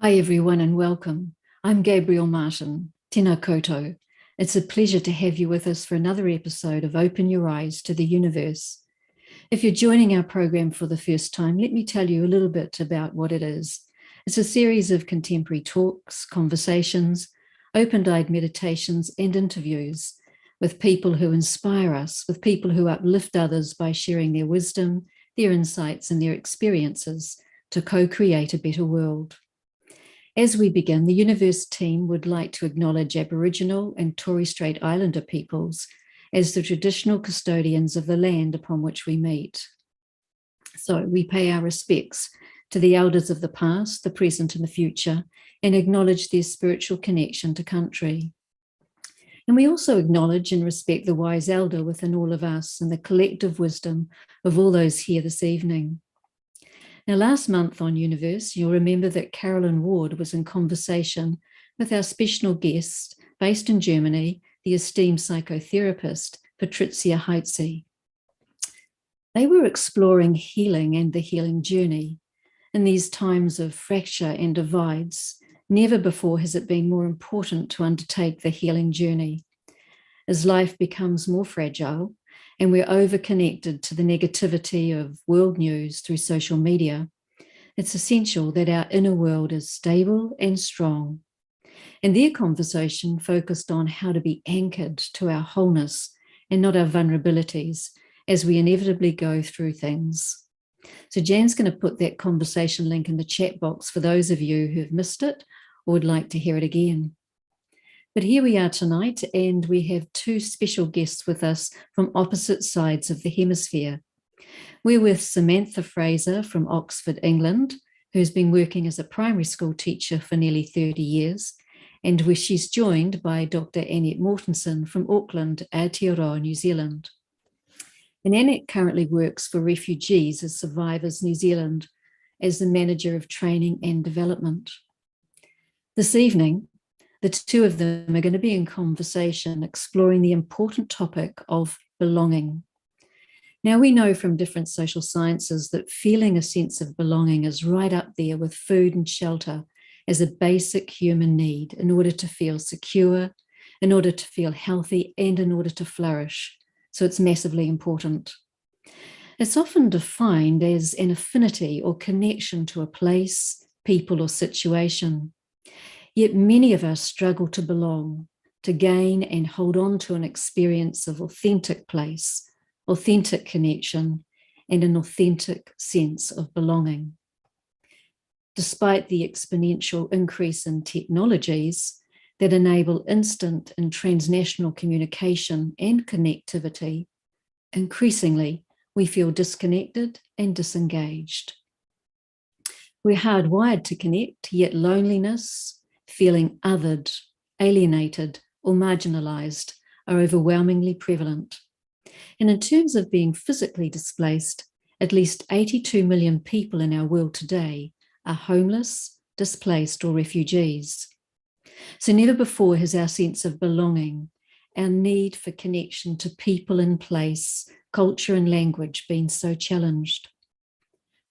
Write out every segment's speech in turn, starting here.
Hi, everyone, and welcome. I'm Gabrielle Martin. Tēnā koutou. It's a pleasure to have you with us for another episode of Open Your Eyes to the Universe. If you're joining our program for the first time, let me tell you a little bit about what it is. It's a series of contemporary talks, conversations, open-eyed meditations, and interviews with people who inspire us, with people who uplift others by sharing their wisdom, their insights, and their experiences to co-create a better world. As we begin, the Youniverse team would like to acknowledge Aboriginal and Torres Strait Islander peoples as the traditional custodians of the land upon which we meet. So we pay our respects to the elders of the past, the present, and the future, and acknowledge their spiritual connection to country. And we also acknowledge and respect the wise elder within all of us and the collective wisdom of all those here this evening. Now, last month on Youniverse, you'll remember that Carolyn Ward was in conversation with our special guest based in Germany, the esteemed psychotherapist, Patricia Heitze. They were exploring healing and the healing journey. In these times of fracture and divides, never before has it been more important to undertake the healing journey. As life becomes more fragile, and we're over-connected to the negativity of world news through social media, it's essential that our inner world is stable and strong. And their conversation focused on how to be anchored to our wholeness and not our vulnerabilities as we inevitably go through things. So Jan's going to put that conversation link in the chat box for those of you who've missed it or would like to hear it again. But here we are tonight, and we have two special guests with us from opposite sides of the hemisphere. We're with Samantha Fraser from Oxford, England, who's been working as a primary school teacher for nearly 30 years, and where she's joined by Dr. Annette Mortensen from Auckland, Aotearoa, New Zealand. And Annette currently works for Refugees as Survivors New Zealand as the Manager of Training and Development. This evening, the two of them are going to be in conversation exploring the important topic of belonging. Now, we know from different social sciences that feeling a sense of belonging is right up there with food and shelter as a basic human need in order to feel secure, in order to feel healthy, and in order to flourish. So it's massively important. It's often defined as an affinity or connection to a place, people, or situation. Yet many of us struggle to belong, to gain and hold on to an experience of authentic place, authentic connection, and an authentic sense of belonging. Despite the exponential increase in technologies that enable instant and transnational communication and connectivity, increasingly we feel disconnected and disengaged. We're hardwired to connect, yet loneliness, feeling othered, alienated, or marginalized are overwhelmingly prevalent. And in terms of being physically displaced, at least 82 million people in our world today are homeless, displaced, or refugees. So never before has our sense of belonging, our need for connection to people and place, culture and language been so challenged.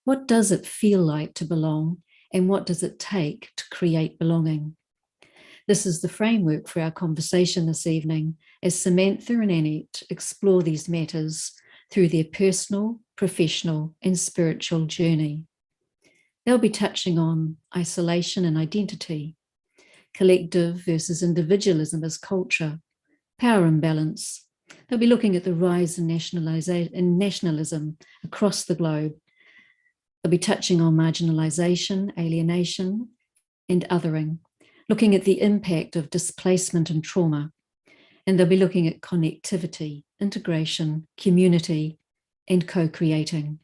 What does it feel like to belong? And what does it take to create belonging? This is the framework for our conversation this evening as Samantha and Annette explore these matters through their personal, professional, and spiritual journey. They'll be touching on isolation and identity, collective versus individualism as culture, power imbalance. They'll be looking at the rise in nationalism across the globe. They'll be touching on marginalisation, alienation, and othering, looking at the impact of displacement and trauma. And they'll be looking at connectivity, integration, community, and co-creating.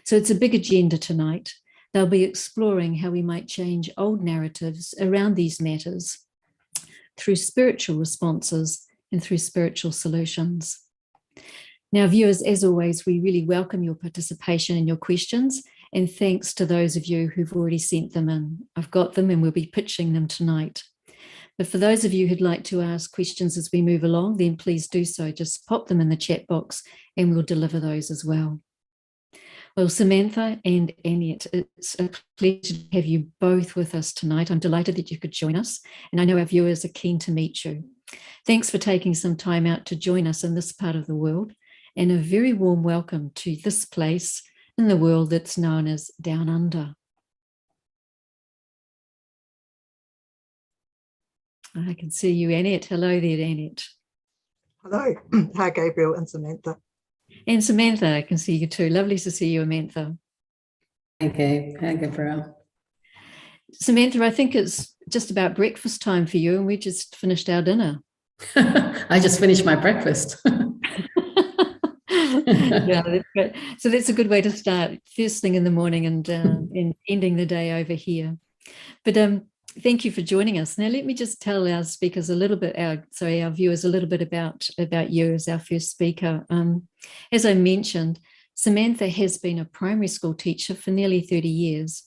So it's a big agenda tonight. They'll be exploring how we might change old narratives around these matters through spiritual responses and through spiritual solutions. Now, viewers, as always, we really welcome your participation and your questions, and thanks to those of you who've already sent them in. I've got them and we'll be pitching them tonight. But for those of you who'd like to ask questions as we move along, then please do so. Just pop them in the chat box and we'll deliver those as well. Well, Samantha and Annette, it's a pleasure to have you both with us tonight. I'm delighted that you could join us, and I know our viewers are keen to meet you. Thanks for taking some time out to join us in this part of the world, and a very warm welcome to this place in the world that's known as Down Under. I can see you, Annette. Hello there, Annette. Hello. Hi, Gabrielle and Samantha. And Samantha, I can see you too. Lovely to see you, Samantha. Okay. Hi, Gabrielle. Samantha, I think it's just about breakfast time for you, and we just finished our dinner. I just finished my breakfast. Yeah, that's great. So that's a good way to start, first thing in the morning and ending the day over here. But thank you for joining us. Now, let me just tell our speakers a little bit, our viewers a little bit about you as our first speaker. As I mentioned, Samantha has been a primary school teacher for nearly 30 years.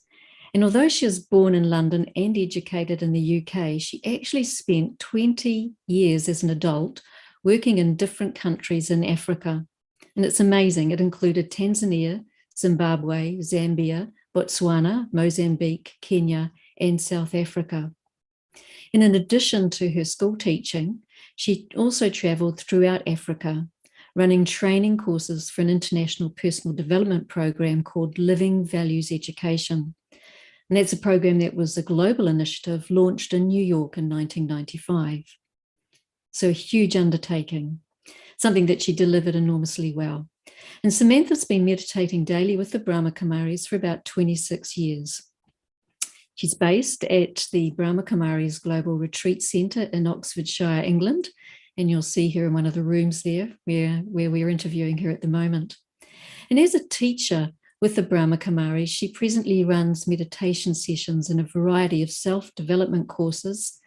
And although she was born in London and educated in the UK, she actually spent 20 years as an adult working in different countries in Africa. And it's amazing. It included Tanzania, Zimbabwe, Zambia, Botswana, Mozambique, Kenya, and South Africa. And in addition to her school teaching, she also travelled throughout Africa, running training courses for an international personal development program called Living Values Education. And that's a program that was a global initiative launched in New York in 1995. So a huge undertaking, something that she delivered enormously well. And Samantha's been meditating daily with the Brahma Kumaris for about 26 years. She's based at the Brahma Kumaris Global Retreat Centre in Oxfordshire, England, and you'll see her in one of the rooms there where we're interviewing her at the moment. And as a teacher with the Brahma Kumaris, she presently runs meditation sessions in a variety of self-development courses,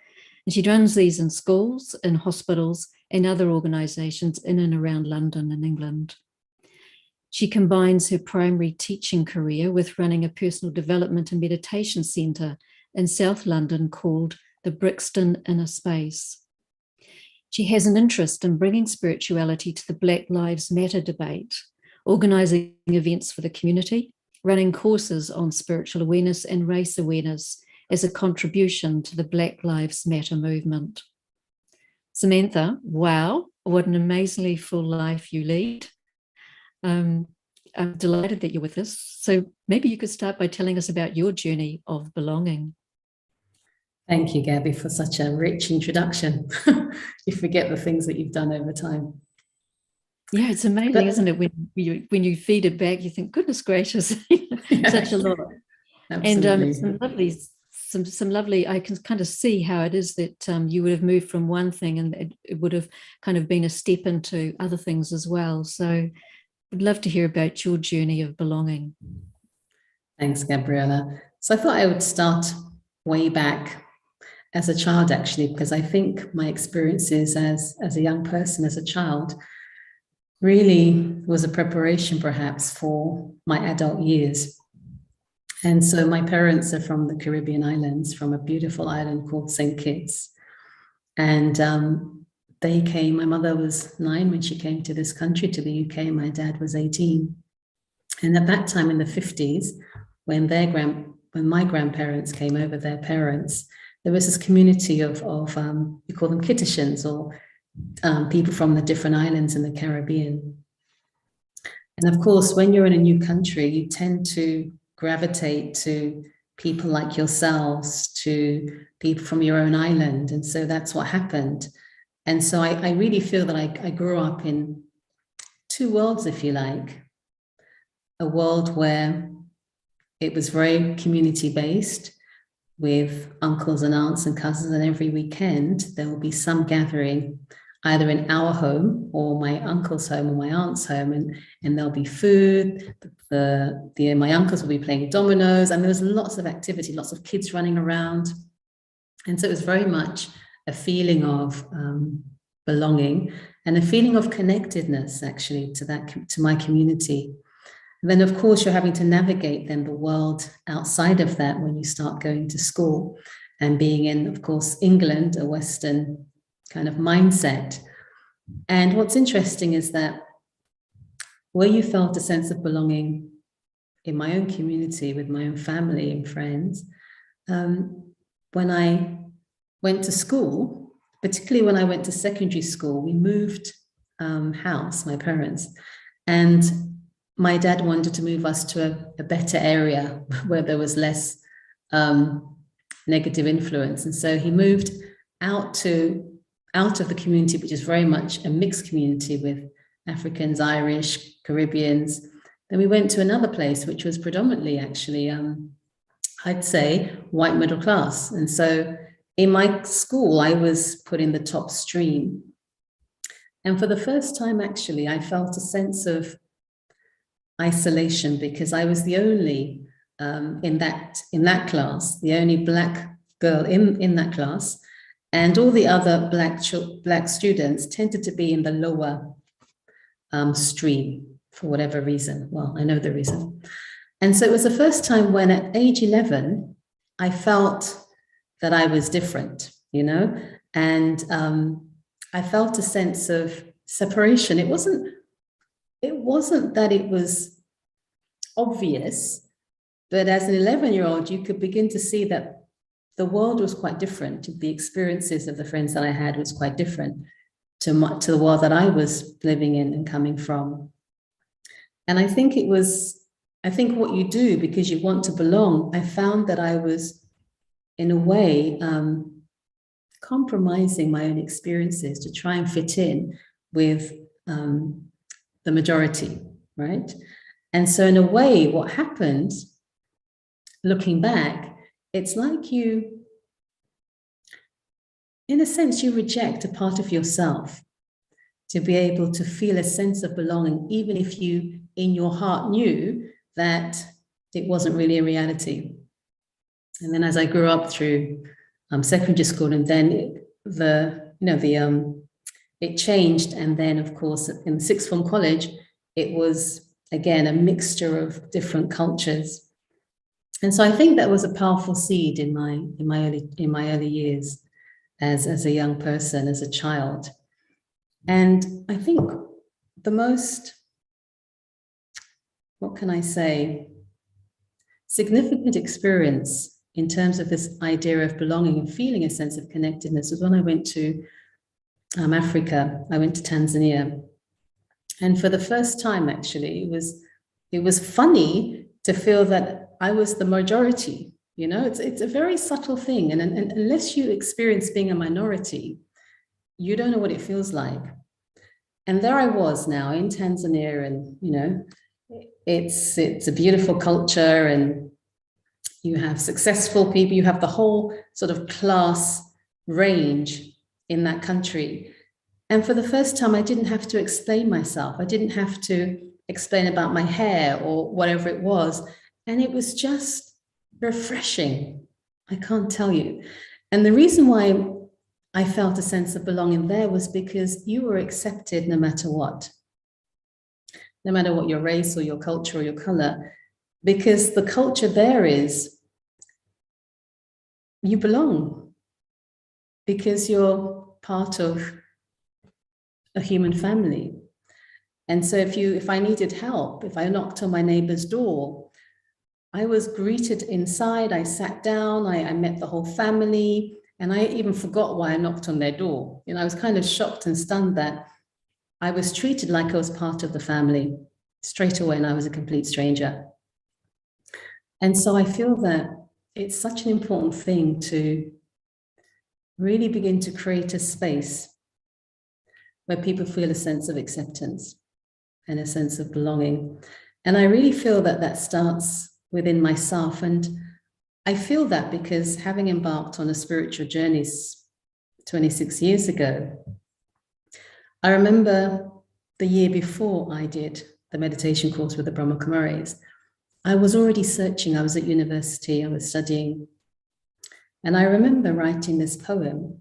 and she runs these in schools, in hospitals, and other organisations in and around London and England. She combines her primary teaching career with running a personal development and meditation centre in South London called the Brixton Inner Space. She has an interest in bringing spirituality to the Black Lives Matter debate, organising events for the community, running courses on spiritual awareness and race awareness as a contribution to the Black Lives Matter movement. Samantha, wow, what an amazingly full life you lead. I'm delighted that you're with us. So maybe you could start by telling us about your journey of belonging. Thank you, Gabby, for such a rich introduction. You forget the things that you've done over time. Yeah, it's amazing, isn't it? When you feed it back, you think, goodness gracious, such a lot. Absolutely. And some lovely, I can kind of see how it is that you would have moved from one thing and it would have kind of been a step into other things as well. So I'd love to hear about your journey of belonging. Thanks, Gabriella. So I thought I would start way back as a child, actually, because I think my experiences as a young person, as a child, really was a preparation perhaps for my adult years. And so my parents are from the Caribbean islands, from a beautiful island called St. Kitts. And they came, my mother was 9 when she came to this country, to the UK, my dad was 18. And at that time in the 50s, when my grandparents came over, their parents, there was this community of we call them Kittitians, or people from the different islands in the Caribbean. And of course, when you're in a new country, you tend to gravitate to people like yourselves, to people from your own island. And so that's what happened. And so I really feel that I grew up in two worlds, if you like. A world where it was very community-based, with uncles and aunts and cousins, and every weekend there will be some gathering either in our home or my uncle's home or my aunt's home, and there'll be food. My uncles will be playing dominoes, and there was lots of activity, lots of kids running around. And so it was very much a feeling of belonging and a feeling of connectedness, actually, to my community. And then, of course, you're having to navigate then the world outside of that when you start going to school and being in, of course, England, a Western kind of mindset. And what's interesting is that where you felt a sense of belonging in my own community with my own family and friends. When I went to school, particularly when I went to secondary school, we moved house, my parents, and my dad wanted to move us to a better area where there was less negative influence. And so he moved out of the community, which is very much a mixed community with Africans, Irish, Caribbeans. Then we went to another place, which was predominantly actually, I'd say, white middle class. And so in my school, I was put in the top stream. And for the first time, actually, I felt a sense of isolation because I was the only, in that class, the only Black girl in that class. And all the other Black students tended to be in the lower stream for whatever reason. Well, I know the reason. And so it was the first time when at age 11, I felt that I was different, you know, and I felt a sense of separation. It wasn't that it was obvious, but as an 11-year-old, you could begin to see that the world was quite different. The experiences of the friends that I had was quite different to the world that I was living in and coming from. And I think what you do because you want to belong, I found that I was, in a way, compromising my own experiences to try and fit in with the majority, right? And so in a way, what happened, looking back, it's like you, in a sense, you reject a part of yourself to be able to feel a sense of belonging, even if you, in your heart, knew that it wasn't really a reality. And then as I grew up through secondary school, and then it changed. And then, of course, in sixth form college, it was, again, a mixture of different cultures. And so I think that was a powerful seed in my early years as a young person, as a child. And I think the most, what can I say, significant experience in terms of this idea of belonging and feeling a sense of connectedness was when I went to Africa. I went to Tanzania. And for the first time, actually, it was funny to feel that I was the majority. You know, it's a very subtle thing. And unless you experience being a minority, you don't know what it feels like. And there I was now in Tanzania, and, you know, it's a beautiful culture, and you have successful people, you have the whole sort of class range in that country. And for the first time, I didn't have to explain myself. I didn't have to explain about my hair or whatever it was. And it was just refreshing. I can't tell you. And the reason why I felt a sense of belonging there was because you were accepted no matter what your race or your culture or your color, because the culture there is you belong because you're part of a human family. And so if I needed help, if I knocked on my neighbor's door, I was greeted inside, I sat down, I met the whole family, and I even forgot why I knocked on their door. You know, I was kind of shocked and stunned that I was treated like I was part of the family straight away, and I was a complete stranger. And so I feel that it's such an important thing to really begin to create a space where people feel a sense of acceptance and a sense of belonging. And I really feel that that starts within myself. And I feel that because having embarked on a spiritual journey 26 years ago, I remember the year before I did the meditation course with the Brahma Kumaris, I was already searching. I was at university, I was studying. And I remember writing this poem.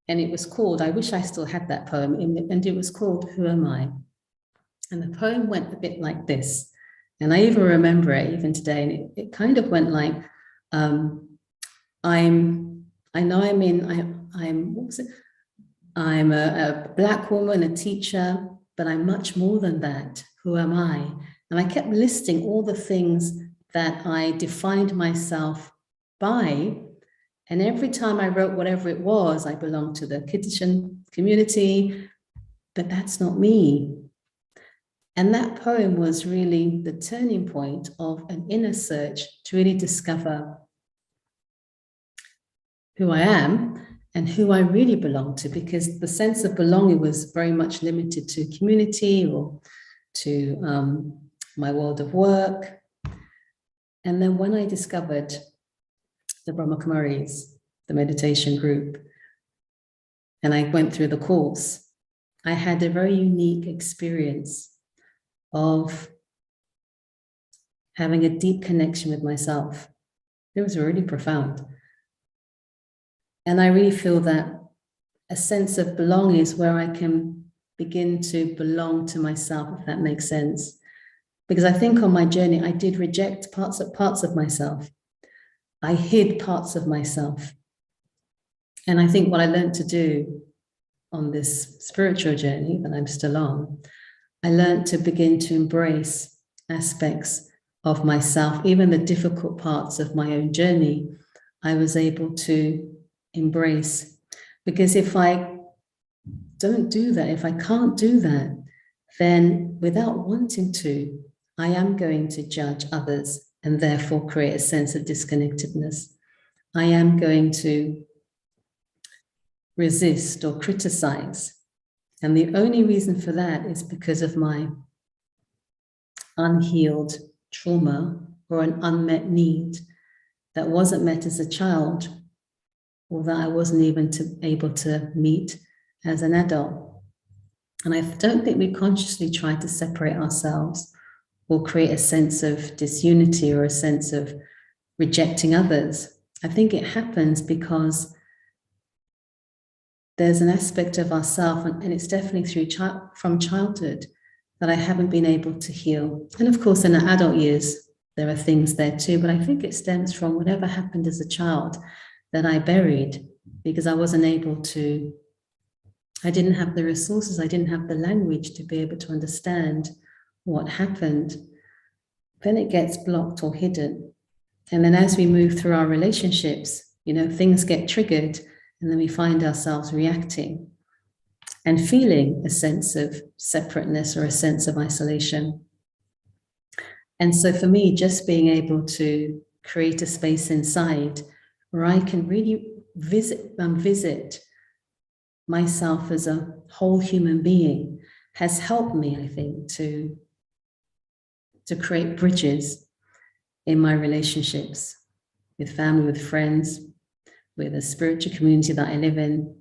And it was called, I wish I still had that poem, and it was called, Who Am I? And the poem went a bit like this. And I even remember it even today. And it kind of went like, I'm a Black woman, a teacher, but I'm much more than that. Who am I? And I kept listing all the things that I defined myself by. And every time I wrote whatever it was, I belonged to the kitchen community, but that's not me. And that poem was really the turning point of an inner search to really discover who I am and who I really belong to, because the sense of belonging was very much limited to community or to my world of work. And then when I discovered the Brahma Kumaris, the meditation group, and I went through the course, I had a very unique experience of having a deep connection with myself. It was really profound. And I really feel that a sense of belonging is where I can begin to belong to myself, if that makes sense. Because I think on my journey, I did reject parts of myself. I hid parts of myself. And I think what I learned to do on this spiritual journey that I'm still on, I learned to begin to embrace aspects of myself, even the difficult parts of my own journey, I was able to embrace. Because if I don't do that, if I can't do that, then without wanting to, I am going to judge others and therefore create a sense of disconnectedness. I am going to resist or criticize. And the only reason for that is because of my unhealed trauma or an unmet need that wasn't met as a child, or that I wasn't even able to meet as an adult. And I don't think we consciously try to separate ourselves or create a sense of disunity or a sense of rejecting others. I think it happens because there's an aspect of ourself, and it's definitely from childhood, that I haven't been able to heal. And of course, in the adult years, there are things there too, but I think it stems from whatever happened as a child that I buried because I wasn't able to, I didn't have the resources, I didn't have the language to be able to understand what happened. Then it gets blocked or hidden. And then as we move through our relationships, things get triggered, and then we find ourselves reacting and feeling a sense of separateness or a sense of isolation. And so for me, just being able to create a space inside where I can really visit myself as a whole human being has helped me, I think, to create bridges in my relationships with family, with friends, with a spiritual community that I live in.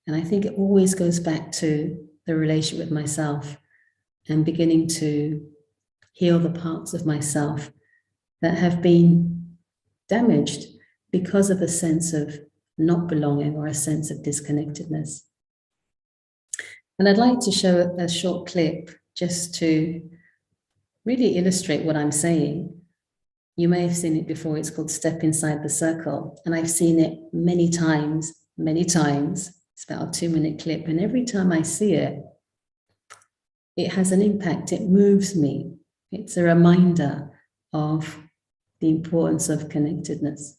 And I think it always goes back to the relationship with myself and beginning to heal the parts of myself that have been damaged because of a sense of not belonging or a sense of disconnectedness. And I'd like to show a short clip just to really illustrate what I'm saying. You may have seen it before. It's called Step Inside the Circle. And I've seen it many times. It's about a 2-minute clip. And every time I see it, it has an impact. It moves me. It's a reminder of the importance of connectedness,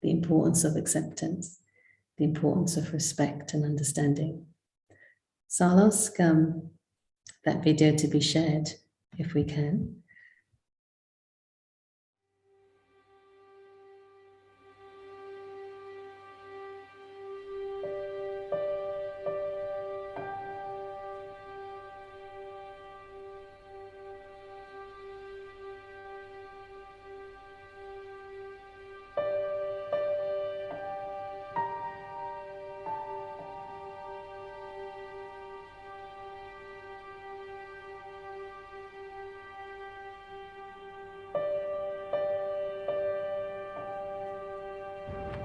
the importance of acceptance, the importance of respect and understanding. So I'll ask that video to be shared if we can.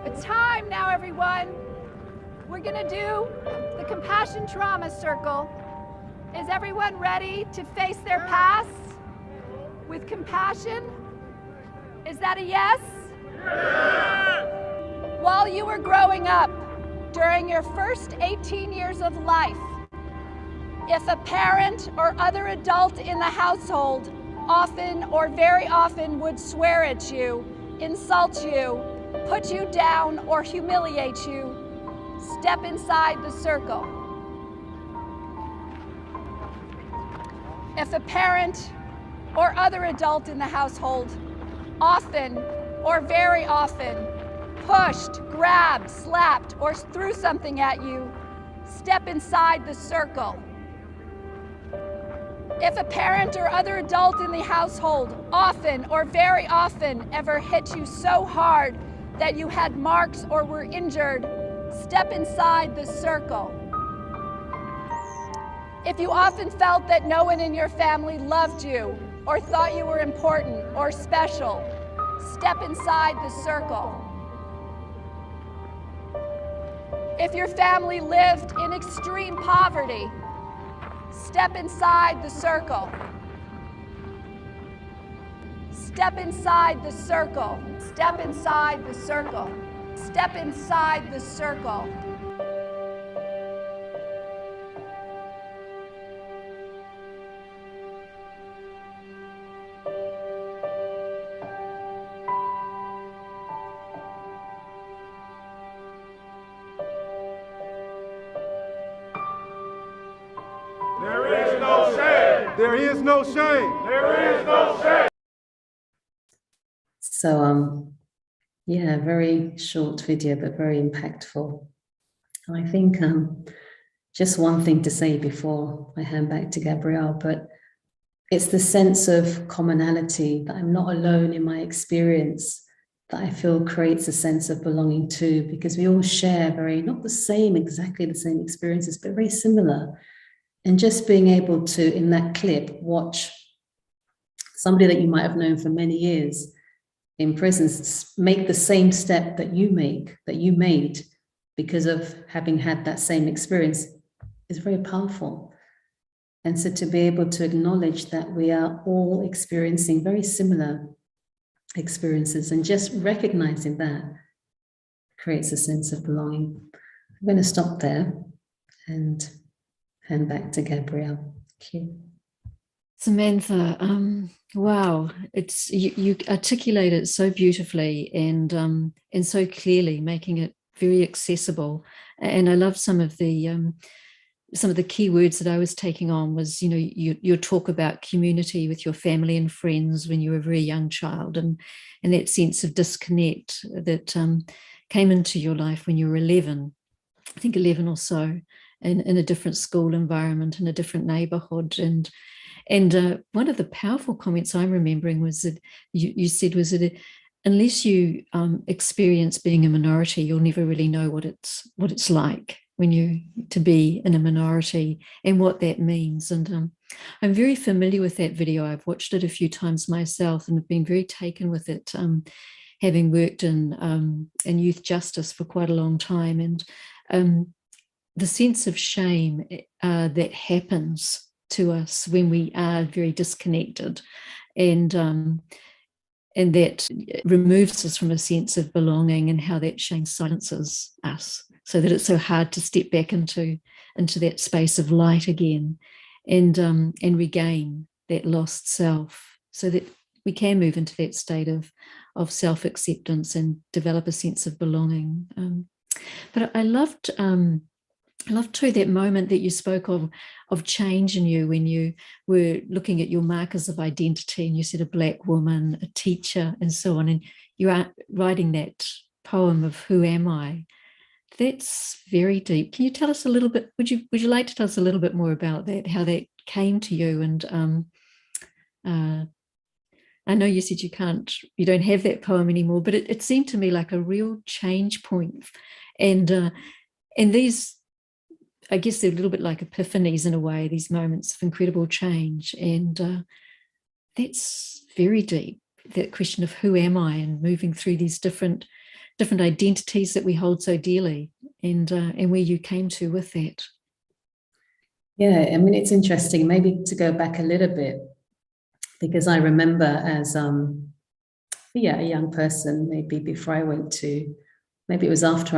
It's time now, everyone. We're gonna do the compassion trauma circle. Is everyone ready to face their past with compassion? Is that a yes? Yeah. While you were growing up, during your first 18 years of life, if a parent or other adult in the household often or very often would swear at you, insult you, put you down, or humiliate you, step inside the circle. If a parent or other adult in the household often or very often pushed, grabbed, slapped, or threw something at you, step inside the circle. If a parent or other adult in the household often or very often ever hit you so hard that you had marks or were injured, step inside the circle. If you often felt that no one in your family loved you or thought you were important or special, step inside the circle. If your family lived in extreme poverty, step inside the circle. Step inside the circle. Step inside the circle. Step inside the circle. There is no shame. There is no shame. So, yeah, very short video, but very impactful. And I think just one thing to say before I hand back to Gabrielle, but it's the sense of commonality, that I'm not alone in my experience, that I feel creates a sense of belonging too, because we all share not the same, exactly the same experiences, but very similar. And just being able to, in that clip, watch somebody that you might have known for many years in prison make the same step that you made because of having had that same experience is very powerful. And so to be able to acknowledge that we are all experiencing very similar experiences and just recognizing that creates a sense of belonging. I'm going to stop there and hand back to Gabrielle. Thank you. Samantha, wow, it's you articulate it so beautifully and so clearly, making it very accessible. And I love some of the key words that I was taking on was, your talk about community with your family and friends when you were a very young child, and that sense of disconnect that came into your life when you were 11, I think 11 or so. In a different school environment, in a different neighborhood. And one of the powerful comments I'm remembering was that you said was that unless you experience being a minority, you'll never really know what it's like to be in a minority and what that means. And I'm very familiar with that video. I've watched it a few times myself and have been very taken with it, having worked in youth justice for quite a long time. And the sense of shame that happens to us when we are very disconnected, and that removes us from a sense of belonging, and how that shame silences us, so that it's so hard to step back into that space of light again, and regain that lost self, so that we can move into that state of self-acceptance and develop a sense of belonging. But I loved too that moment that you spoke of change in you when you were looking at your markers of identity, and you said a Black woman, a teacher, and so on, and you are writing that poem of Who Am I? That's very deep. Can you tell us a little bit? Would you like to tell us a little bit more about that? How that came to you? And I know you said you don't have that poem anymore, but it seemed to me like a real change point, and these, I guess they're a little bit like epiphanies in a way, these moments of incredible change. And that's very deep, that question of who am I, and moving through these different identities that we hold so dearly, and where you came to with that. Yeah, I mean, it's interesting, maybe to go back a little bit, because I remember as a young person, maybe before I went to, maybe it was after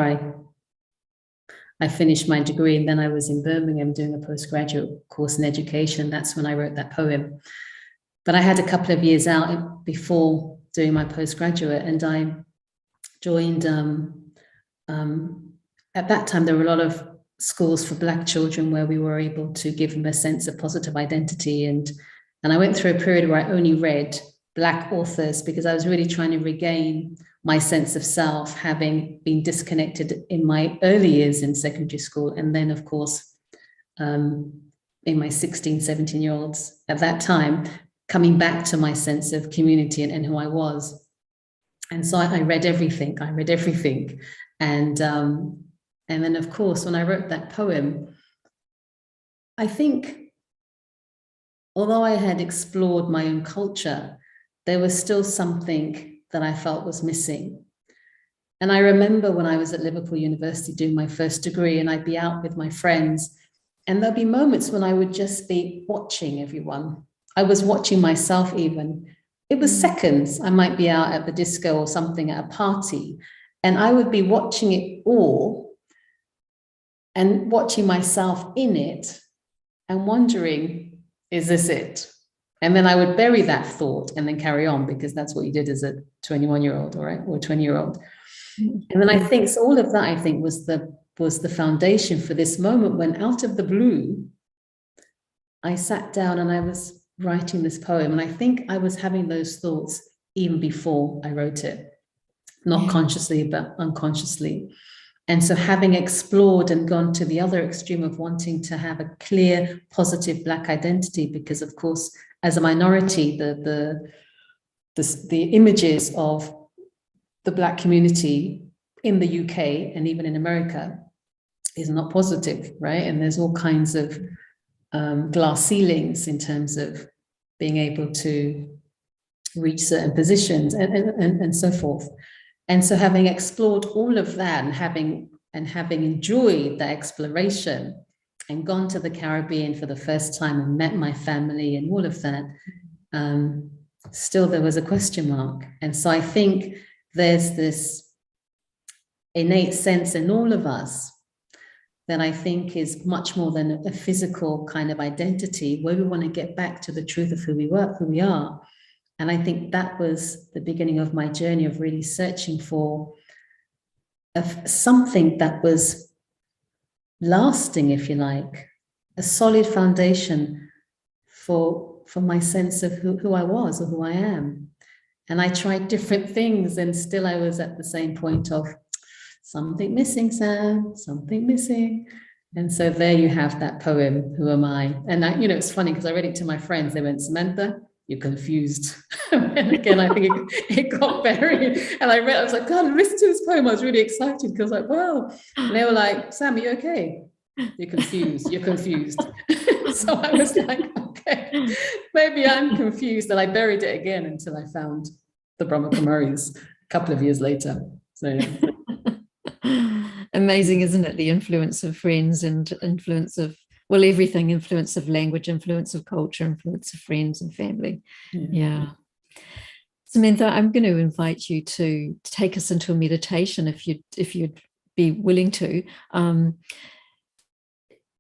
I finished my degree, and then I was in Birmingham doing a postgraduate course in education. That's when I wrote that poem. But I had a couple of years out before doing my postgraduate, and I joined, at that time, there were a lot of schools for Black children where we were able to give them a sense of positive identity. And I went through a period where I only read Black authors because I was really trying to regain my sense of self, having been disconnected in my early years in secondary school. And then, of course, in my 16, 17-year-olds at that time, coming back to my sense of community and who I was. And so I read everything. And then, of course, when I wrote that poem, I think, although I had explored my own culture, there was still something that I felt was missing. And I remember when I was at Liverpool University doing my first degree, and I'd be out with my friends, and there'd be moments when I would just be watching everyone. I was watching myself even. It was seconds. I might be out at the disco or something at a party, and I would be watching it all and watching myself in it and wondering, is this it? And then I would bury that thought and then carry on, because that's what you did as a 21-year-old, all right, or 20-year-old. And then I think, so all of that, I think, was the foundation for this moment when, out of the blue, I sat down and I was writing this poem. And I think I was having those thoughts even before I wrote it, not consciously, but unconsciously. And so, having explored and gone to the other extreme of wanting to have a clear, positive Black identity, because, of course, as a minority, the images of the Black community in the UK and even in America is not positive, right? And there's all kinds of glass ceilings in terms of being able to reach certain positions and so forth. And so, having explored all of that and having enjoyed that exploration and gone to the Caribbean for the first time and met my family and all of that, still there was a question mark. And so I think there's this innate sense in all of us that I think is much more than a physical kind of identity, where we want to get back to the truth of who we are. And I think that was the beginning of my journey of really searching for something that was lasting, if you like, a solid foundation for my sense of who I was or who I am. And I tried different things, and still I was at the same point of something missing, Sam, something missing. And so there you have that poem, Who Am I? And I, it's funny because I read it to my friends. They went, Samantha, you're confused. And again, I think it got very, and I was like, God, listen to this poem. I was really excited because I was like, wow. And they were like, Sam, are you okay? You're confused. So I was like, okay, maybe I'm confused. And I buried it again until I found the Brahma Kumaris a couple of years later. So yeah. Amazing, isn't it? The influence of friends and influence of, well, everything, influence of language, influence of culture, influence of friends and family. Yeah. Samantha, I'm going to invite you to take us into a meditation if you'd be willing to.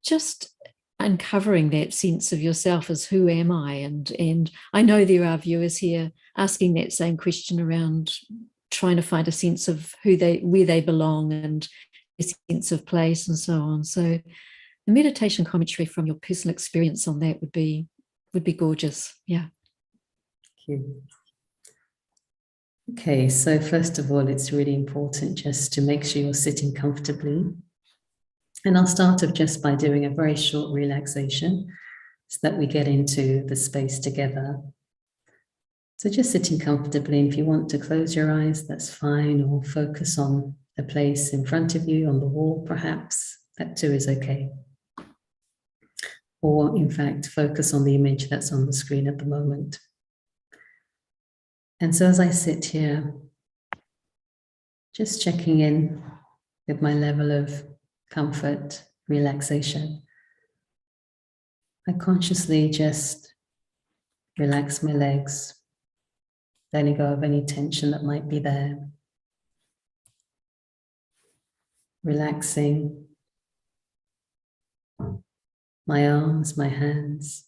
Just uncovering that sense of yourself as who am I? And I know there are viewers here asking that same question around trying to find a sense of where they belong and a sense of place and so on. So the meditation commentary from your personal experience on that would be gorgeous. Yeah. Thank you. Okay, so first of all, it's really important just to make sure you're sitting comfortably. And I'll start off just by doing a very short relaxation so that we get into the space together. So just sitting comfortably, and if you want to close your eyes, that's fine, or focus on a place in front of you, on the wall perhaps, that too is okay. Or in fact, focus on the image that's on the screen at the moment. And so as I sit here, just checking in with my level of comfort, relaxation, I consciously just relax my legs, letting go of any tension that might be there. Relaxing my arms, my hands.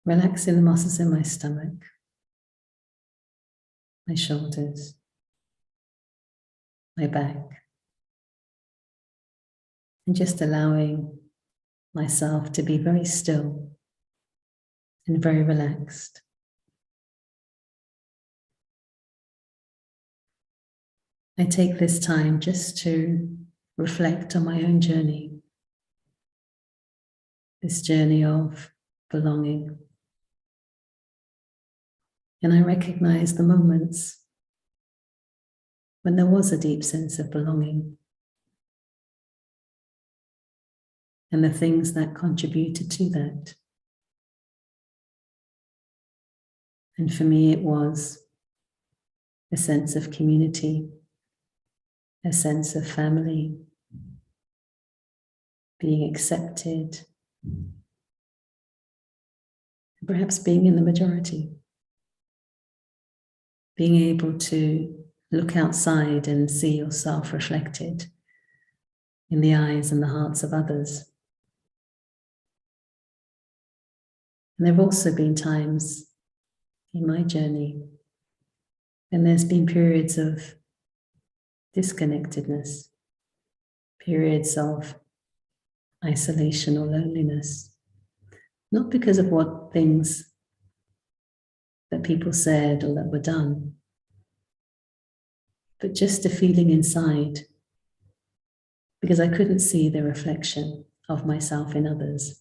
Relaxing the muscles in my stomach, my shoulders, my back, and just allowing myself to be very still and very relaxed. I take this time just to reflect on my own journey, this journey of belonging. And I recognize the moments when there was a deep sense of belonging and the things that contributed to that. And for me, it was a sense of community, a sense of family, being accepted, perhaps being in the majority, being able to look outside and see yourself reflected in the eyes and the hearts of others. And there have also been times in my journey when there's been periods of disconnectedness, periods of isolation or loneliness, not because of what things that people said or that were done, but just a feeling inside, because I couldn't see the reflection of myself in others.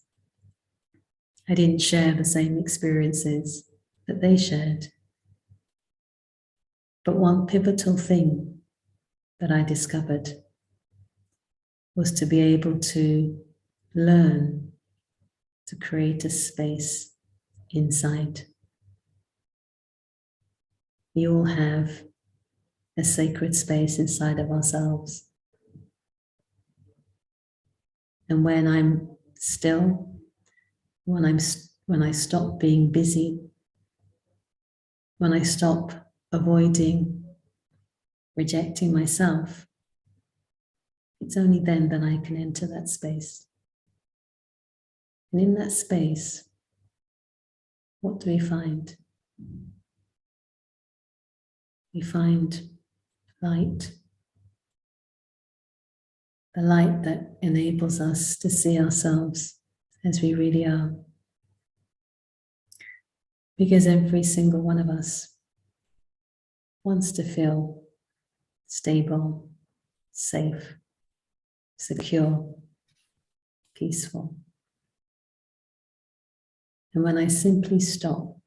I didn't share the same experiences that they shared. But one pivotal thing that I discovered was to be able to learn to create a space inside. We all have a sacred space inside of ourselves. And when I'm still, when I stop being busy, when I stop avoiding, rejecting myself, it's only then that I can enter that space. And in that space, what do we find? We find light. The light that enables us to see ourselves as we really are. Because every single one of us wants to feel stable, safe, secure, peaceful. And when I simply stop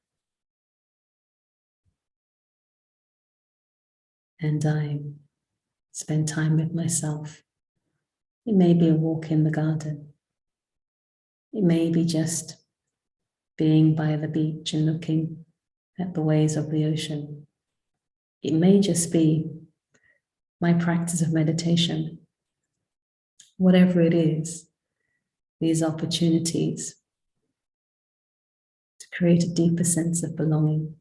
and I spend time with myself, it may be a walk in the garden. It may be just being by the beach and looking at the waves of the ocean. It may just be my practice of meditation. Whatever it is, these opportunities to create a deeper sense of belonging,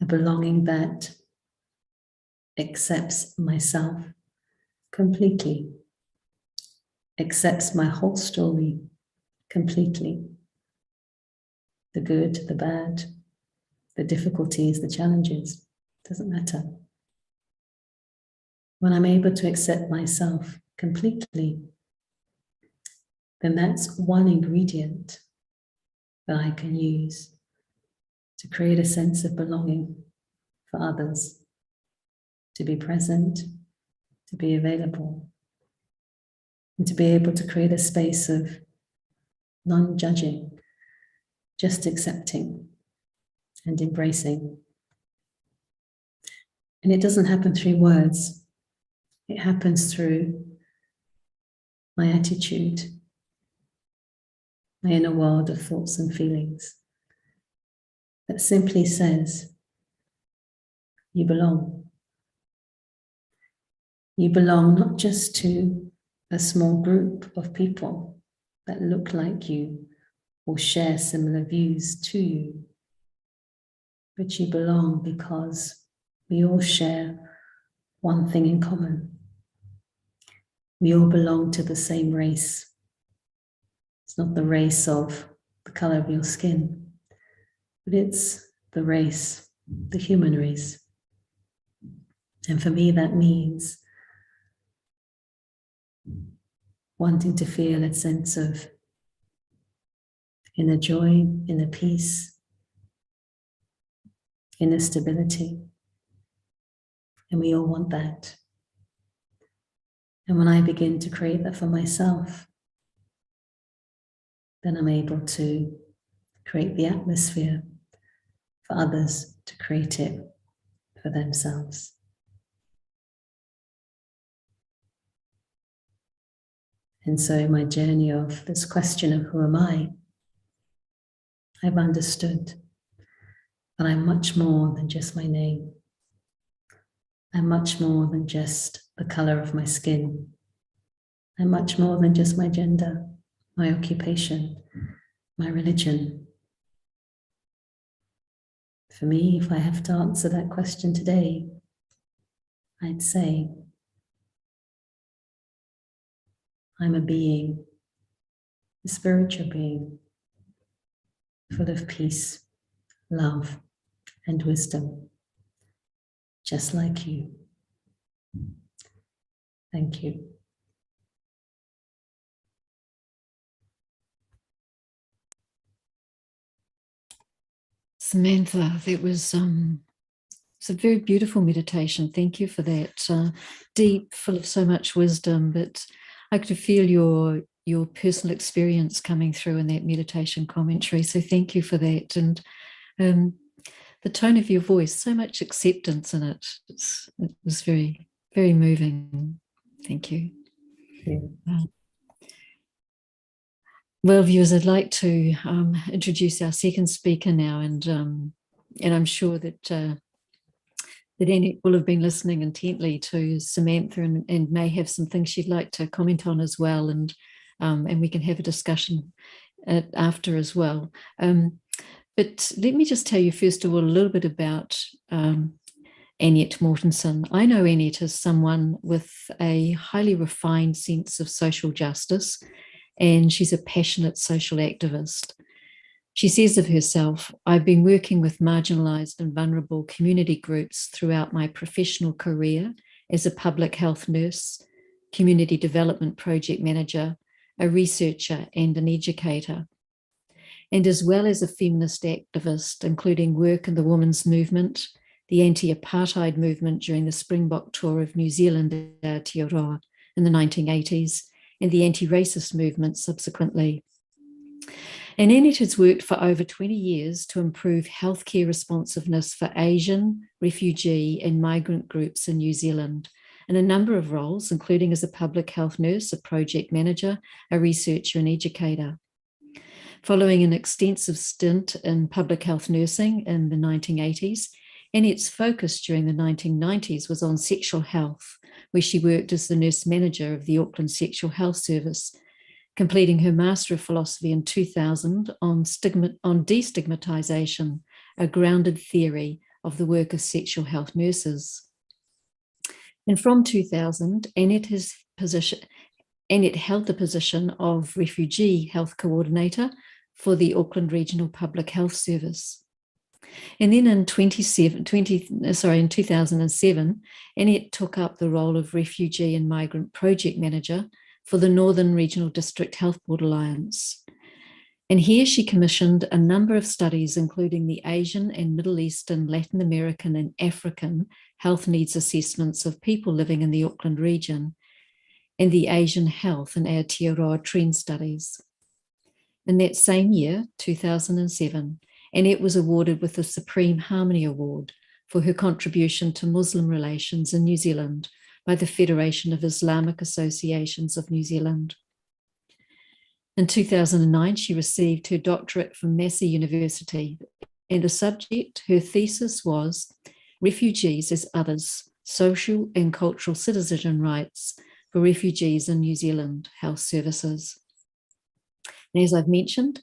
a belonging that accepts myself completely, accepts my whole story completely, the good, the bad, the difficulties, the challenges, doesn't matter. When I'm able to accept myself completely, then that's one ingredient that I can use to create a sense of belonging for others, to be present, to be available, and to be able to create a space of non-judging, just accepting and embracing. And it doesn't happen through words. It happens through my attitude, my inner world of thoughts and feelings that simply says, you belong. You belong not just to a small group of people that look like you or share similar views to you, but you belong because we all share one thing in common. We all belong to the same race. It's not the race of the colour of your skin, but it's the race, the human race. And for me, that means wanting to feel a sense of inner joy, inner peace, inner stability. And we all want that. And when I begin to create that for myself, then I'm able to create the atmosphere for others to create it for themselves. And so my journey of this question of who am I, I've understood that I'm much more than just my name. I'm much more than just the color of my skin. I'm much more than just my gender, my occupation, my religion. For me, if I have to answer that question today, I'd say I'm a being, a spiritual being, full of peace, love, and wisdom, just like you. Thank you. Samantha, that was it's a very beautiful meditation. Thank you for that. Deep, full of so much wisdom, but I could feel your personal experience coming through in that meditation commentary. So thank you for that. And the tone of your voice, so much acceptance in it. It was very, very moving. Thank you. Well, viewers, I'd like to introduce our second speaker now, and I'm sure that Annette will have been listening intently to Samantha and may have some things she'd like to comment on as well, and we can have a discussion after as well. But let me just tell you first of all a little bit about Annette Mortensen. I know Annette as someone with a highly refined sense of social justice, and she's a passionate social activist. She says of herself, "I've been working with marginalised and vulnerable community groups throughout my professional career as a public health nurse, community development project manager, a researcher and an educator. And as well as a feminist activist, including work in the women's movement, the anti-apartheid movement during the Springbok tour of New Zealand Aotearoa in the 1980s, and the anti-racist movement subsequently. And Annette has worked for over 20 years to improve healthcare responsiveness for Asian, refugee and migrant groups in New Zealand in a number of roles, including as a public health nurse, a project manager, a researcher and educator. Following an extensive stint in public health nursing in the 1980s, Annette's focus during the 1990s was on sexual health, where she worked as the nurse manager of the Auckland Sexual Health Service, completing her Master of Philosophy in 2000 on destigmatisation, a grounded theory of the work of sexual health nurses. And from 2000, Annette held the position of Refugee Health Coordinator for the Auckland Regional Public Health Service. And then in 2007, Annette took up the role of Refugee and Migrant Project Manager for the Northern Regional District Health Board Alliance. And here she commissioned a number of studies, including the Asian and Middle Eastern, Latin American and African health needs assessments of people living in the Auckland region, and the Asian Health and Aotearoa Trend Studies. In that same year, 2007, Annette was awarded with the Supreme Harmony Award for her contribution to Muslim relations in New Zealand by the Federation of Islamic Associations of New Zealand. In 2009, she received her doctorate from Massey University, and the subject, her thesis was Refugees as Others, Social and Cultural Citizen Rights for Refugees in New Zealand Health Services. And as I've mentioned,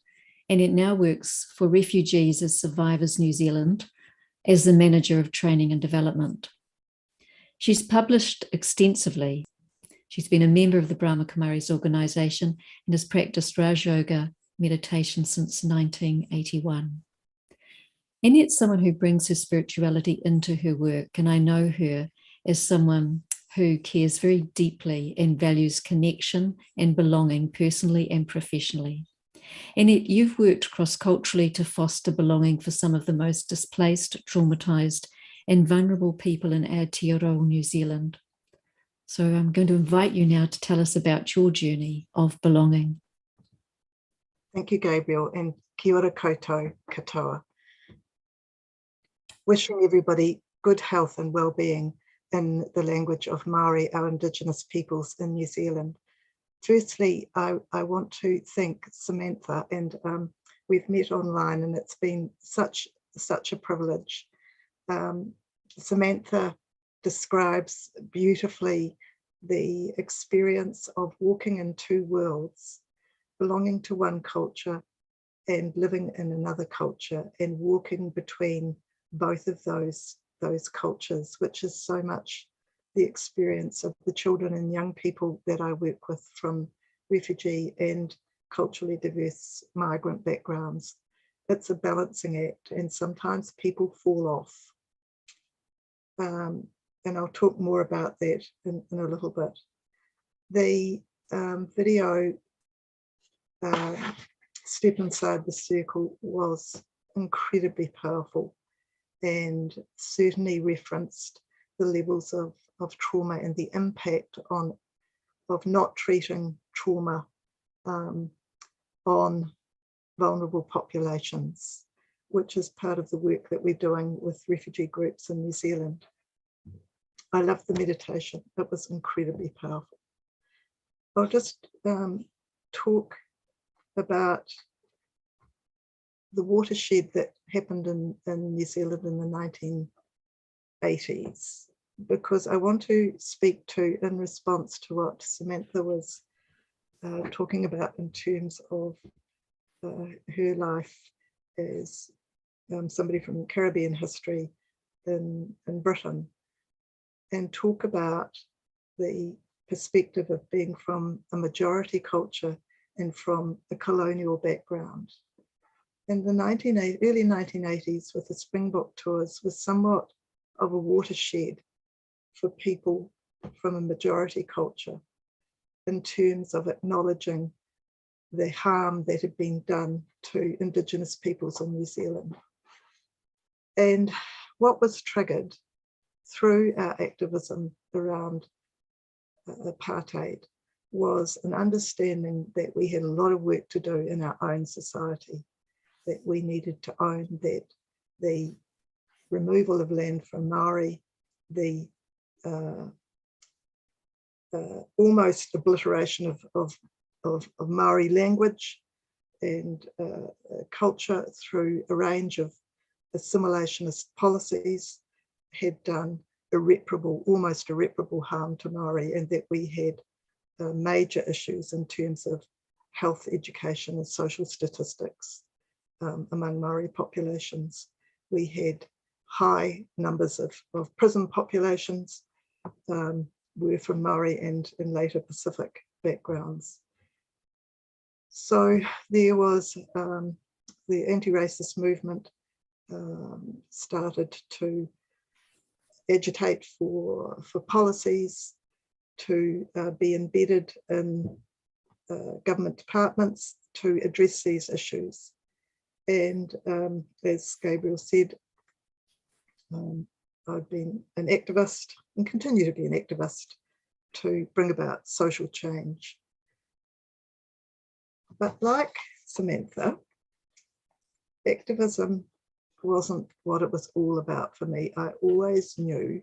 Annette now works for Refugees as Survivors New Zealand as the Manager of Training and Development. She's published extensively. She's been a member of the Brahma Kumaris organisation and has practiced Raj Yoga, meditation since 1981. Annette's someone who brings her spirituality into her work, and I know her as someone who cares very deeply and values connection and belonging personally and professionally. Annette, you've worked cross-culturally to foster belonging for some of the most displaced, traumatised and vulnerable people in Aotearoa, New Zealand. So I'm going to invite you now to tell us about your journey of belonging. Thank you, Gabrielle, and kia ora koutou katoa. Wishing everybody good health and well-being in the language of Māori, our Indigenous peoples in New Zealand. Firstly, I want to thank Samantha, and we've met online and it's been such a privilege. Samantha describes beautifully the experience of walking in two worlds, belonging to one culture and living in another culture, and walking between both of those cultures, which is so much the experience of the children and young people that I work with from refugee and culturally diverse migrant backgrounds. It's a balancing act, and sometimes people fall off. And I'll talk more about that in a little bit. The video, Step Inside the Circle, was incredibly powerful and certainly referenced the levels of trauma and the impact of not treating trauma on vulnerable populations, which is part of the work that we're doing with refugee groups in New Zealand. I love the meditation. It was incredibly powerful. I'll just talk about the watershed that happened in New Zealand in the 1980s, because I want to speak to, in response to what Samantha was talking about in terms of her life as somebody from Caribbean history in Britain, and talk about the perspective of being from a majority culture and from a colonial background. In the early 1980s, with the Springbok tours, was somewhat of a watershed for people from a majority culture in terms of acknowledging the harm that had been done to Indigenous peoples in New Zealand. And what was triggered through our activism around apartheid was an understanding that we had a lot of work to do in our own society, that we needed to own that the removal of land from Māori, the almost obliteration of Māori language and culture through a range of assimilationist policies had done almost irreparable harm to Māori, and that we had major issues in terms of health, education and social statistics among Māori populations. We had high numbers of prison populations, were from Māori and later Pacific backgrounds. So there was the anti-racist movement started to agitate for policies to be embedded in government departments to address these issues. And as Gabrielle said, I've been an activist and continue to be an activist to bring about social change. But like Samantha, activism wasn't what it was all about for me. I always knew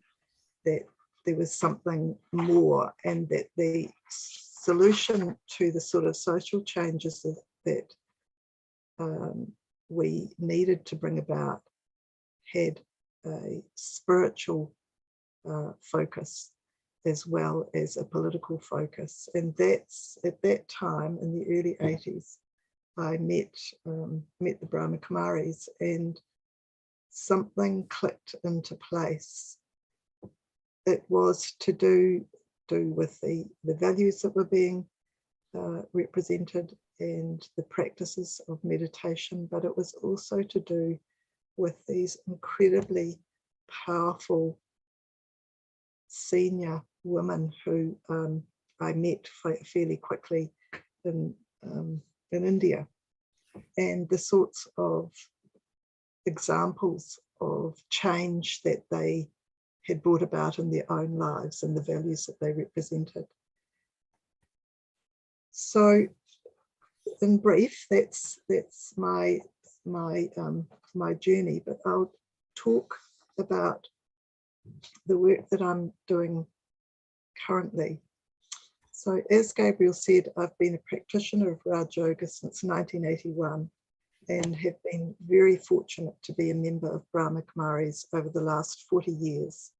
that there was something more, and that the solution to the sort of social changes that we needed to bring about had a spiritual focus as well as a political focus. And that's at that time in the early 80s, I met the Brahma Kumaris, and something clicked into place. It was to do with the values that were being represented, and the practices of meditation, but it was also to do with these incredibly powerful senior women who I met fairly quickly in India, and the sorts of examples of change that they had brought about in their own lives and the values that they represented. So, in brief, that's my journey. But I'll talk about the work that I'm doing currently. So, as Gabrielle said, I've been a practitioner of Raj Yoga since 1981 and have been very fortunate to be a member of Brahma Kumaris over the last 40 years.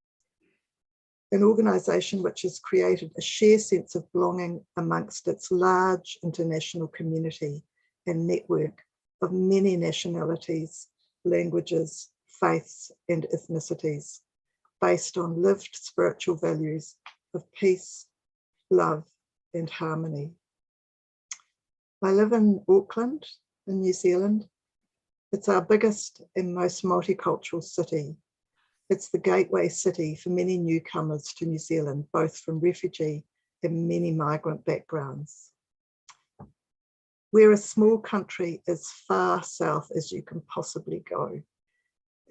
An organisation which has created a shared sense of belonging amongst its large international community and network of many nationalities, languages, faiths, and ethnicities, based on lived spiritual values of peace, love, and harmony. I live in Auckland, in New Zealand. It's our biggest and most multicultural city. It's the gateway city for many newcomers to New Zealand, both from refugee and many migrant backgrounds. We're a small country as far south as you can possibly go.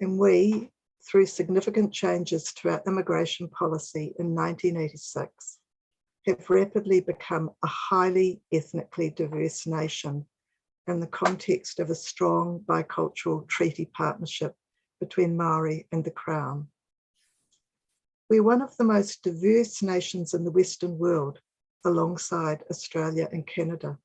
And we, through significant changes to our immigration policy in 1986, have rapidly become a highly ethnically diverse nation in the context of a strong bicultural treaty partnership between Maori and the Crown. We're one of the most diverse nations in the Western world, alongside Australia and Canada.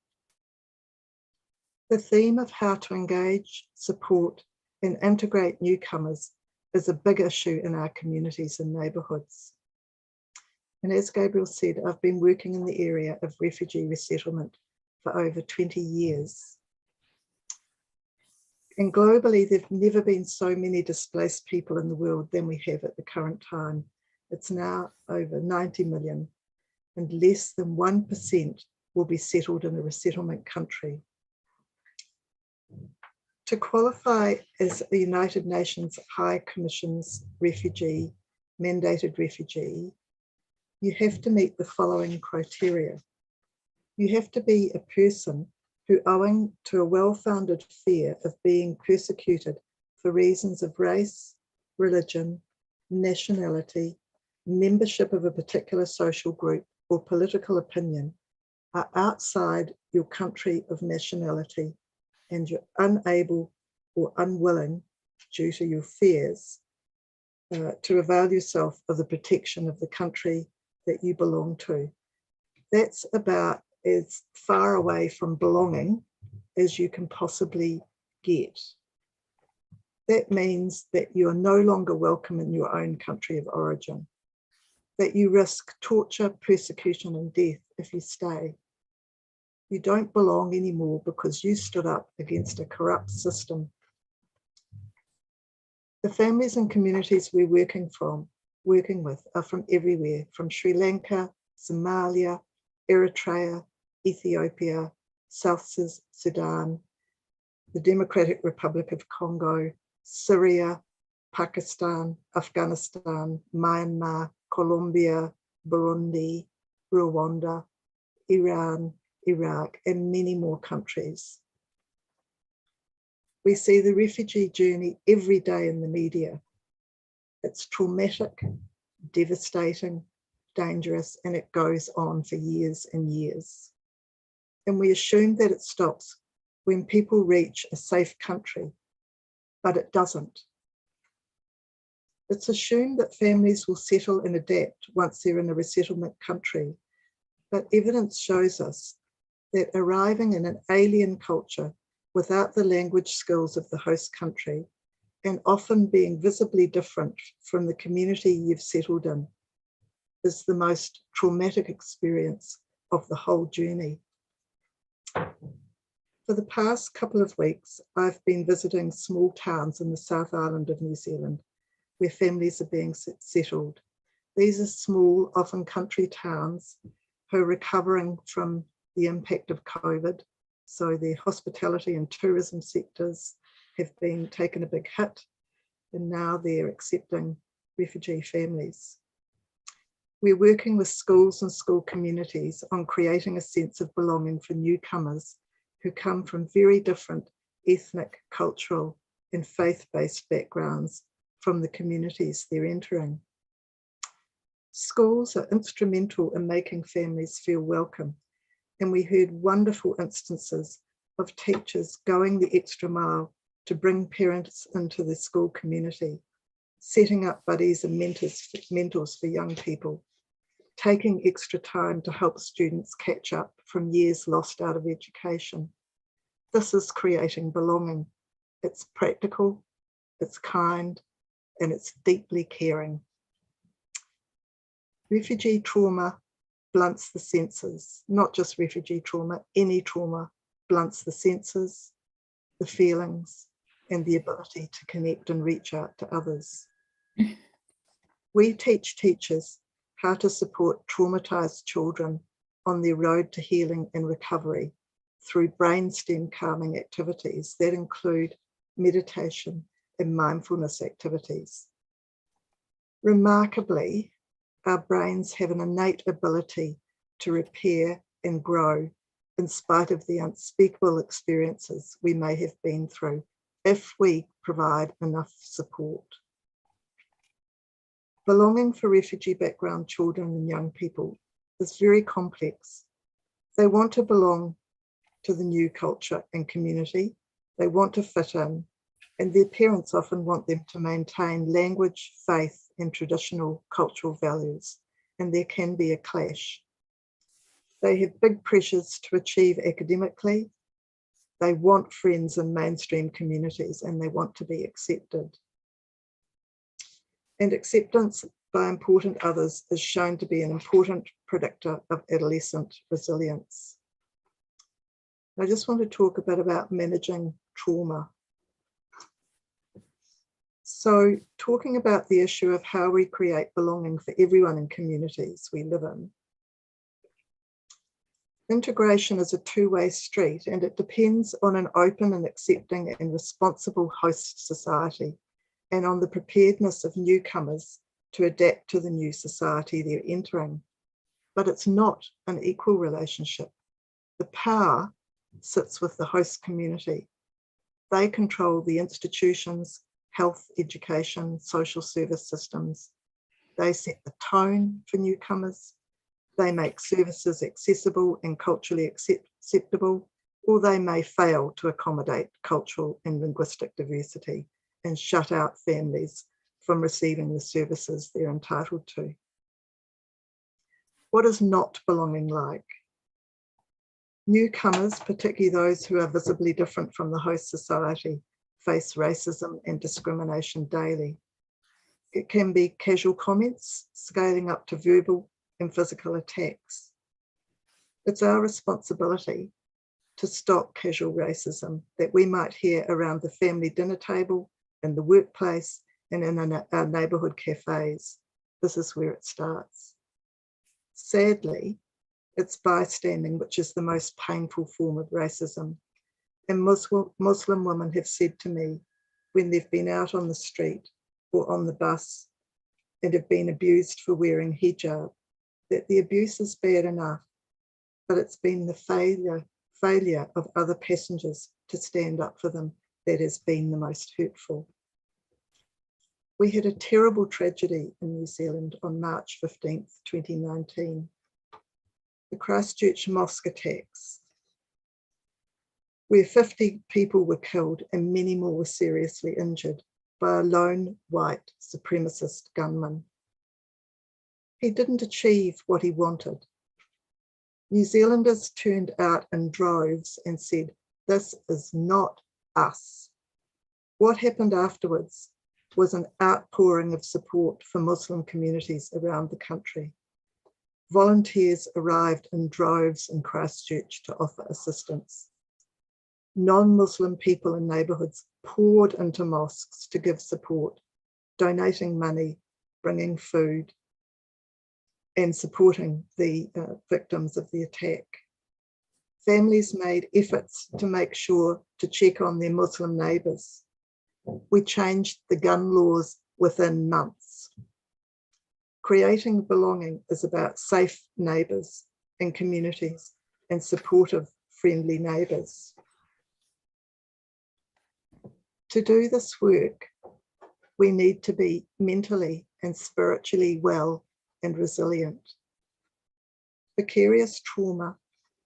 The theme of how to engage, support, and integrate newcomers is a big issue in our communities and neighbourhoods. And as Gabrielle said, I've been working in the area of refugee resettlement for over 20 years. And globally, there've never been so many displaced people in the world than we have at the current time. It's now over 90 million, and less than 1% will be settled in a resettlement country. To qualify as a United Nations High Commission's refugee, mandated refugee, you have to meet the following criteria. You have to be a person who, owing to a well-founded fear of being persecuted for reasons of race, religion, nationality, membership of a particular social group, or political opinion, are outside your country of nationality and you're unable or unwilling, due to your fears, to avail yourself of the protection of the country that you belong to. That's about as far away from belonging as you can possibly get. That means that you are no longer welcome in your own country of origin, that you risk torture, persecution, and death if you stay. You don't belong anymore because you stood up against a corrupt system. The families and communities we're working with are from everywhere, from Sri Lanka, Somalia, Eritrea, Ethiopia, South Sudan, the Democratic Republic of Congo, Syria, Pakistan, Afghanistan, Myanmar, Colombia, Burundi, Rwanda, Iran, Iraq, and many more countries. We see the refugee journey every day in the media. It's traumatic, devastating, dangerous, and it goes on for years and years. And we assume that it stops when people reach a safe country, but it doesn't. It's assumed that families will settle and adapt once they're in a resettlement country, but evidence shows us that arriving in an alien culture without the language skills of the host country, and often being visibly different from the community you've settled in, is the most traumatic experience of the whole journey. For the past couple of weeks, I've been visiting small towns in the South Island of New Zealand, where families are being settled. These are small, often country towns who are recovering from the impact of COVID, So the hospitality and tourism sectors have been taken a big hit, and now they're accepting refugee families. We're working with schools and school communities on creating a sense of belonging for newcomers who come from very different ethnic, cultural, and faith-based backgrounds from the communities they're entering. Schools are instrumental in making families feel welcome, and we heard wonderful instances of teachers going the extra mile to bring parents into the school community, setting up buddies and mentors for young people, taking extra time to help students catch up from years lost out of education. This is creating belonging. It's practical, it's kind, and it's deeply caring. Refugee trauma blunts the senses, not just refugee trauma, any trauma blunts the senses, the feelings, and the ability to connect and reach out to others. We teach teachers how to support traumatized children on their road to healing and recovery through brainstem calming activities that include meditation and mindfulness activities. Remarkably, our brains have an innate ability to repair and grow in spite of the unspeakable experiences we may have been through if we provide enough support. Belonging for refugee background children and young people is very complex. They want to belong to the new culture and community. They want to fit in, and their parents often want them to maintain language, faith, and traditional cultural values, and there can be a clash. They have big pressures to achieve academically. They want friends in mainstream communities, and they want to be accepted. And acceptance by important others is shown to be an important predictor of adolescent resilience. I just want to talk a bit about managing trauma. So, talking about the issue of how we create belonging for everyone in communities we live in. Integration is a two-way street, and it depends on an open and accepting and responsible host society, and on the preparedness of newcomers to adapt to the new society they're entering. But it's not an equal relationship. The power sits with the host community. They control the institutions, health, education, social service systems. They set the tone for newcomers. They make services accessible and culturally acceptable, or they may fail to accommodate cultural and linguistic diversity and shut out families from receiving the services they're entitled to. What is not belonging like? Newcomers, particularly those who are visibly different from the host society, face racism and discrimination daily. It can be casual comments, scaling up to verbal and physical attacks. It's our responsibility to stop casual racism that we might hear around the family dinner table, in the workplace, and in our neighbourhood cafes. This is where it starts. Sadly, it's bystanding which is the most painful form of racism. And Muslim women have said to me, when they've been out on the street or on the bus and have been abused for wearing hijab, that the abuse is bad enough, but it's been the failure of other passengers to stand up for them that has been the most hurtful. We had a terrible tragedy in New Zealand on March 15th, 2019. The Christchurch mosque attacks, where 50 people were killed and many more were seriously injured by a lone white supremacist gunman. He didn't achieve what he wanted. New Zealanders turned out in droves and said, "This is not us." What happened afterwards was an outpouring of support for Muslim communities around the country. Volunteers arrived in droves in Christchurch to offer assistance. Non-Muslim people in neighbourhoods poured into mosques to give support, donating money, bringing food, and supporting the victims of the attack. families made efforts to make sure to check on their Muslim neighbours. We changed the gun laws within months. Creating belonging is about safe neighbours and communities and supportive, friendly neighbours. To do this work, we need to be mentally and spiritually well and resilient. Vicarious trauma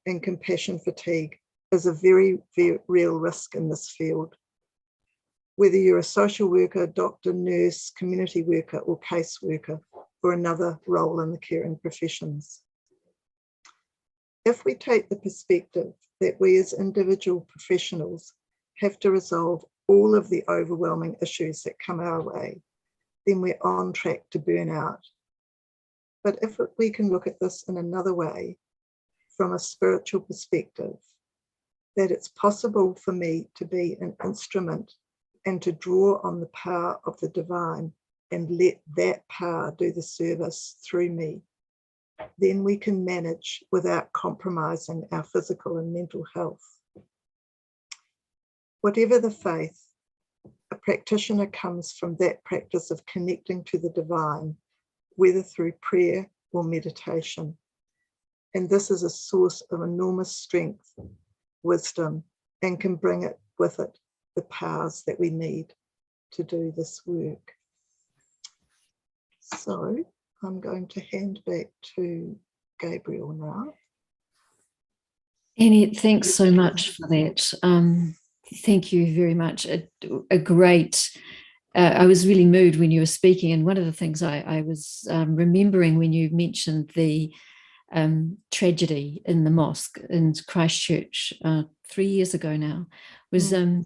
and compassion fatigue is a very, very real risk in this field. Whether you're a social worker, doctor, nurse, community worker, or caseworker, or another role in the caring professions. If we take the perspective that we as individual professionals have to resolve all of the overwhelming issues that come our way, then we're on track to burn out. But if we can look at this in another way, from a spiritual perspective, that it's possible for me to be an instrument and to draw on the power of the divine and let that power do the service through me, then we can manage without compromising our physical and mental health. Whatever the faith, a practitioner comes from that practice of connecting to the divine, whether through prayer or meditation. And this is a source of enormous strength, wisdom, and can bring it with it the powers that we need to do this work. So I'm going to hand back to Gabrielle now. Annette, thanks so much for that. Thank you very much. A great, I was really moved when you were speaking. And one of the things I was remembering when you mentioned the tragedy in the mosque in Christchurch 3 years ago now was, and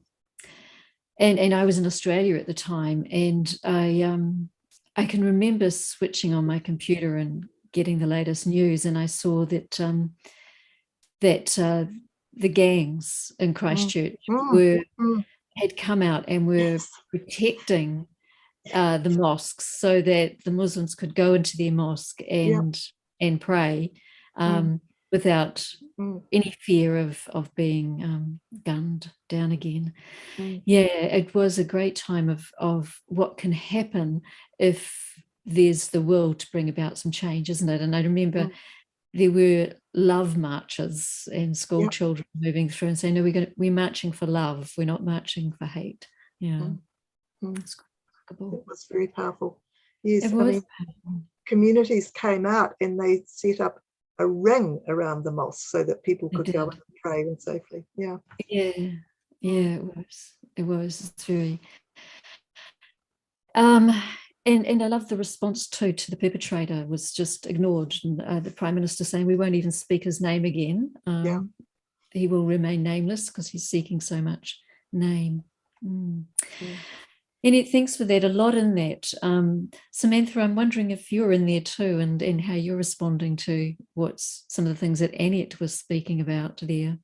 I was in Australia at the time, and I can remember switching on my computer and getting the latest news, and I saw that the gangs in Christchurch had come out and were protecting the mosques so that the Muslims could go into their mosque and pray without any fear of being gunned down again. Yeah, it was a great time of what can happen if there's the will to bring about some change, isn't it? And I remember there were love marches and school children moving through and saying, no, we're marching for love, we're not marching for hate. Yeah. It's remarkable. It was very powerful. Yes, It was powerful. Communities came out and they set up a ring around the mosque so that people could go and pray in safely. Yeah. Yeah, it was. It's very and I love the response too to the perpetrator was just ignored, and the Prime Minister saying we won't even speak his name again. He will remain nameless because he's seeking so much name. Annette, thanks for that. A lot in that. Samantha, I'm wondering if you're in there too, and how you're responding to what's some of the things that Annette was speaking about there.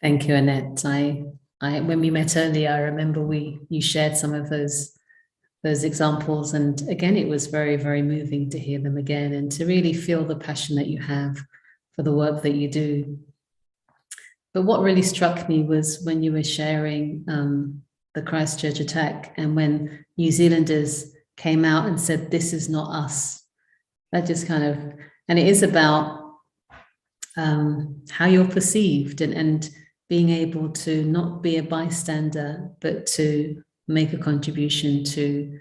Thank you, Annette. I when we met earlier, I remember you shared some of those examples, and again, it was very, very moving to hear them again and to really feel the passion that you have for the work that you do. But what really struck me was when you were sharing the Christchurch attack, and when New Zealanders came out and said, "This is not us." That just kind of, and it is about how you're perceived and being able to not be a bystander, but to make a contribution to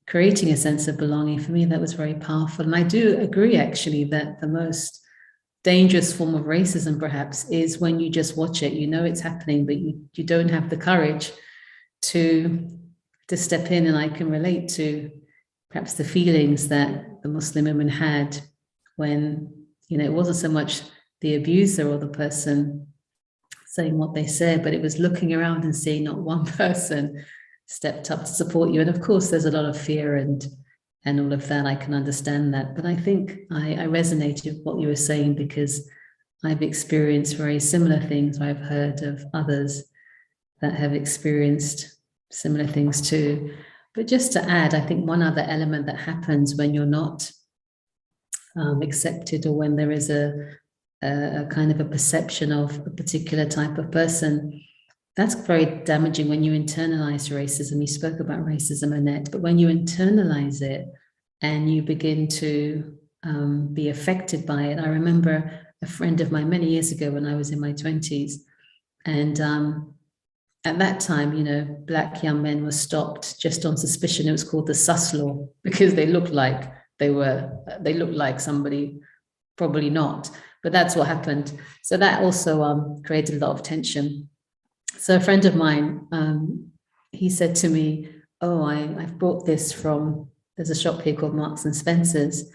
creating a sense of belonging. For me, that was very powerful. And I do agree, actually, that the most dangerous form of racism, perhaps, is when you just watch it. You know it's happening, but you don't have the courage to step in. And I can relate to perhaps the feelings that the Muslim women had when, it wasn't so much the abuser or the person saying what they said, but it was looking around and seeing not one person stepped up to support you. And of course, there's a lot of fear and all of that. I can understand that. But I think I resonated with what you were saying, because I've experienced very similar things. I've heard of others that have experienced similar things too. But just to add, I think one other element that happens when you're not accepted, or when there is a kind of a perception of a particular type of person. That's very damaging when you internalize racism. You spoke about racism, Annette, but when you internalize it and you begin to be affected by it. I remember a friend of mine many years ago when I was in my 20s, and at that time, you know, Black young men were stopped just on suspicion. It was called the sus law, because they looked like somebody, probably not, but that's what happened. So that also created a lot of tension. So a friend of mine, he said to me, oh, I've bought this from, there's a shop here called Marks and Spencer's,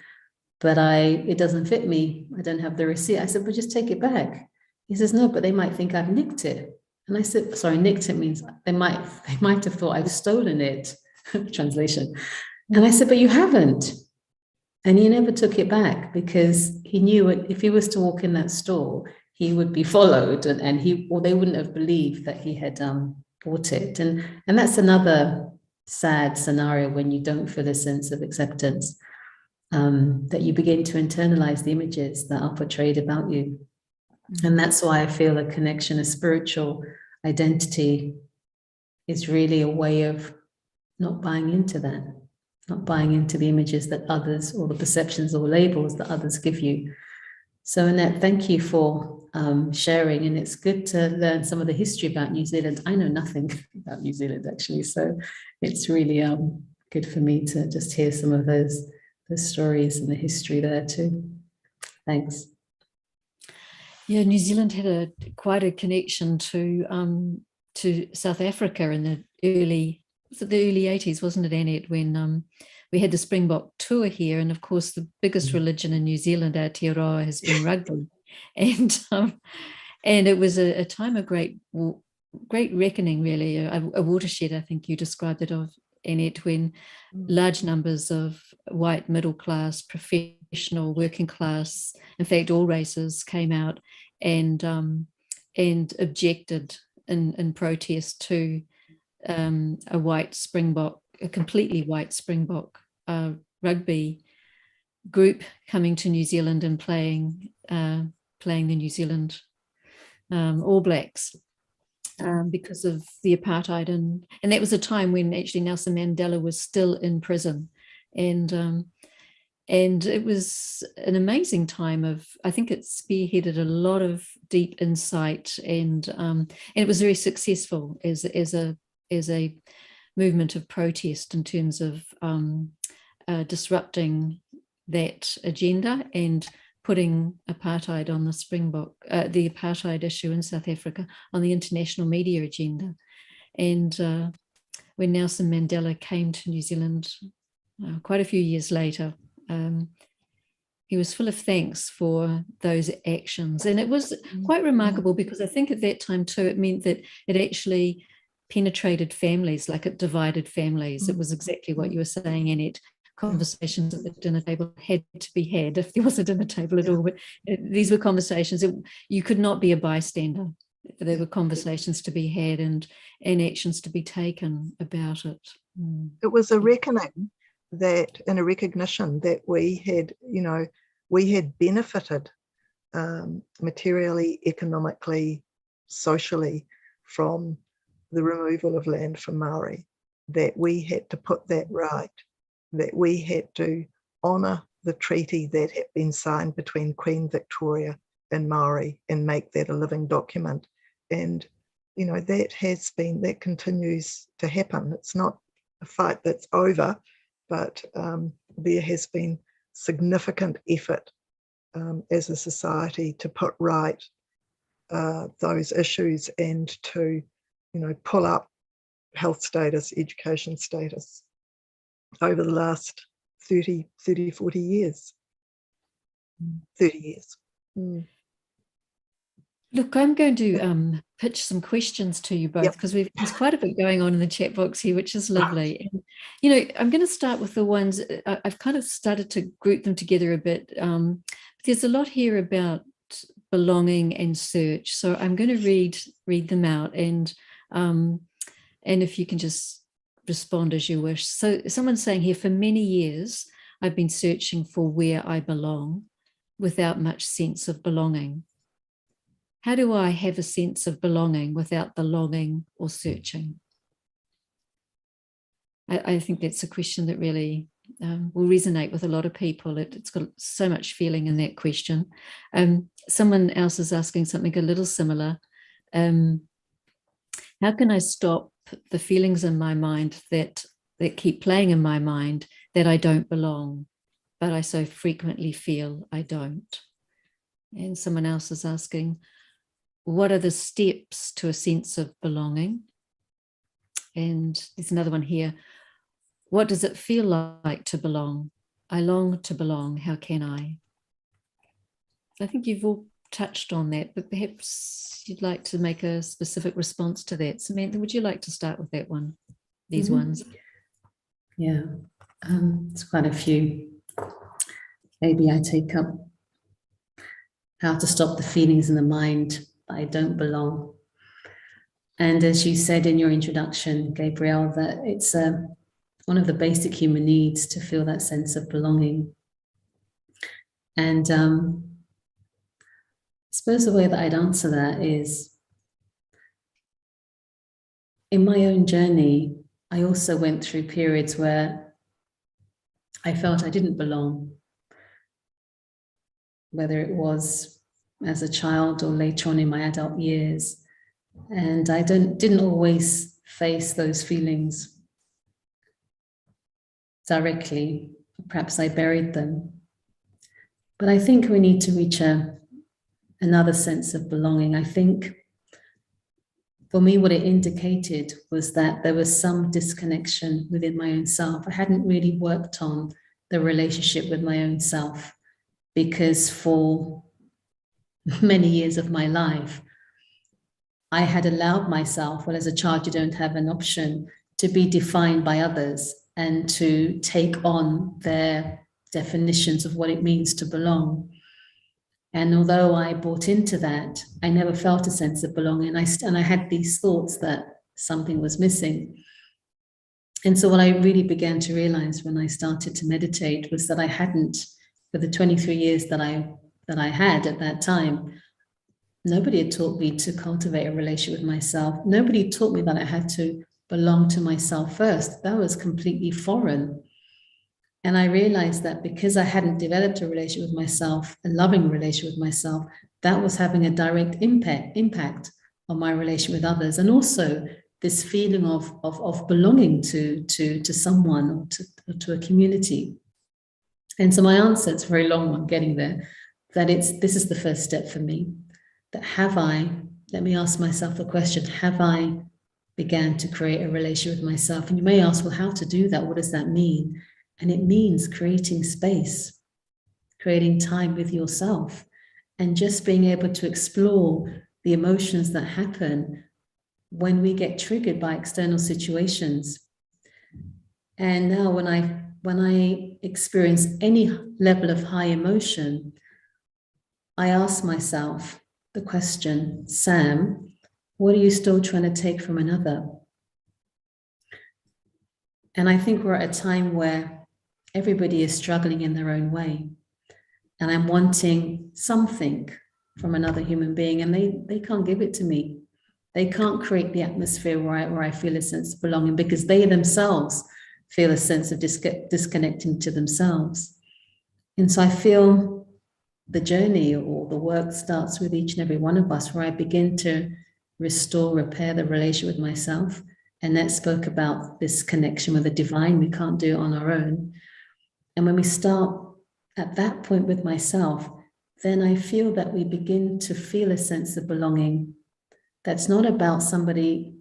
but it doesn't fit me. I don't have the receipt. I said, well, just take it back. He says, no, but they might think I've nicked it. And I said, sorry, nicked it means they might have thought I've stolen it, translation. And I said, but you haven't. And he never took it back, because he knew if he was to walk in that store, he would be followed, and they wouldn't have believed that he had bought it. And that's another sad scenario when you don't feel a sense of acceptance, that you begin to internalize the images that are portrayed about you. And that's why I feel a connection, a spiritual identity is really a way of not buying into that, not buying into the images that others, or the perceptions or labels that others give you. So Annette, thank you for sharing, and it's good to learn some of the history about New Zealand. I know nothing about New Zealand, actually, so it's really good for me to just hear some of those stories and the history there too. Thanks. Yeah, New Zealand had quite a connection to South Africa in the early 80s, wasn't it, Annette, when we had the Springbok tour here, and of course the biggest religion in New Zealand, Aotearoa, has been rugby, and it was a time of great reckoning, really, a watershed, I think you described it, of Annette, when large numbers of white middle class, professional, working class, in fact all races, came out and objected in protest to a white Springbok, a completely white Springbok rugby group coming to New Zealand and playing the New Zealand All Blacks, because of the apartheid, and that was a time when actually Nelson Mandela was still in prison, and it was an amazing time of, I think it spearheaded a lot of deep insight, and it was very successful as a movement of protest in terms of disrupting that agenda and putting apartheid on the Springbok, the apartheid issue in South Africa on the international media agenda. And when Nelson Mandela came to New Zealand quite a few years later, he was full of thanks for those actions. And it was quite remarkable, because I think at that time too, it meant that it actually penetrated families, like it divided families. It was exactly what you were saying, Annette. Conversations at the dinner table had to be had, if there was a dinner table at all. But these were conversations. You could not be a bystander. There were conversations to be had and actions to be taken about it. It was a reckoning that, and a recognition that we had benefited materially, economically, socially from the removal of land from Maori, that we had to put that right, that we had to honour the treaty that had been signed between Queen Victoria and Maori and make that a living document. And, that continues to happen. It's not a fight that's over, but there has been significant effort as a society to put right those issues and to, pull up health status, education status over the last 30, 40 years. 30 years. Look, I'm going to pitch some questions to you both, because there's quite a bit going on in the chat box here, which is lovely. And, I'm going to start with the ones, I've kind of started to group them together a bit. There's a lot here about belonging and search. So I'm going to read them out, and if you can just respond as you wish. So someone's saying here, for many years, I've been searching for where I belong without much sense of belonging. How do I have a sense of belonging without the longing or searching? I think that's a question that really will resonate with a lot of people. It's got so much feeling in that question. Someone else is asking something a little similar. How can I stop the feelings in my mind that keep playing in my mind that I don't belong, but I so frequently feel I don't? And someone else is asking, what are the steps to a sense of belonging? And there's another one here. What does it feel like to belong? I long to belong. How can I? I think you've all touched on that, but perhaps you'd like to make a specific response to that. Samantha, would you like to start with that one? These ones? Yeah, it's quite a few. Maybe I take up how to stop the feelings in the mind that I don't belong. And as you said in your introduction, Gabrielle, that it's one of the basic human needs to feel that sense of belonging. And I suppose the way that I'd answer that is, in my own journey, I also went through periods where I felt I didn't belong, whether it was as a child or later on in my adult years. And I didn't always face those feelings directly. Perhaps I buried them. But I think we need to reach another sense of belonging. I think for me, what it indicated was that there was some disconnection within my own self. I hadn't really worked on the relationship with my own self, because for many years of my life, I had allowed myself, well, as a child, you don't have an option, to be defined by others and to take on their definitions of what it means to belong. And although I bought into that, I never felt a sense of belonging. And I had these thoughts that something was missing. And so what I really began to realize when I started to meditate was that I hadn't, for the 23 years that I had at that time, nobody had taught me to cultivate a relationship with myself. Nobody taught me that I had to belong to myself first. That was completely foreign. And I realized that because I hadn't developed a relationship with myself, a loving relationship with myself, that was having a direct impact on my relationship with others. And also this feeling of belonging to someone or to a community. And so my answer, it's a very long one getting there, that this is the first step for me. That let me ask myself the question, have I began to create a relationship with myself? And you may ask, well, how to do that? What does that mean? And it means creating space, creating time with yourself, and just being able to explore the emotions that happen when we get triggered by external situations. And now when I experience any level of high emotion, I ask myself the question, Sam, what are you still trying to take from another? And I think we're at a time where everybody is struggling in their own way. And I'm wanting something from another human being, and they can't give it to me. They can't create the atmosphere where I feel a sense of belonging, because they themselves feel a sense of disconnecting to themselves. And so I feel the journey or the work starts with each and every one of us, where I begin to repair the relationship with myself. Annette spoke about this connection with the divine. We can't do it on our own. And when we start at that point with myself, then I feel that we begin to feel a sense of belonging. That's not about somebody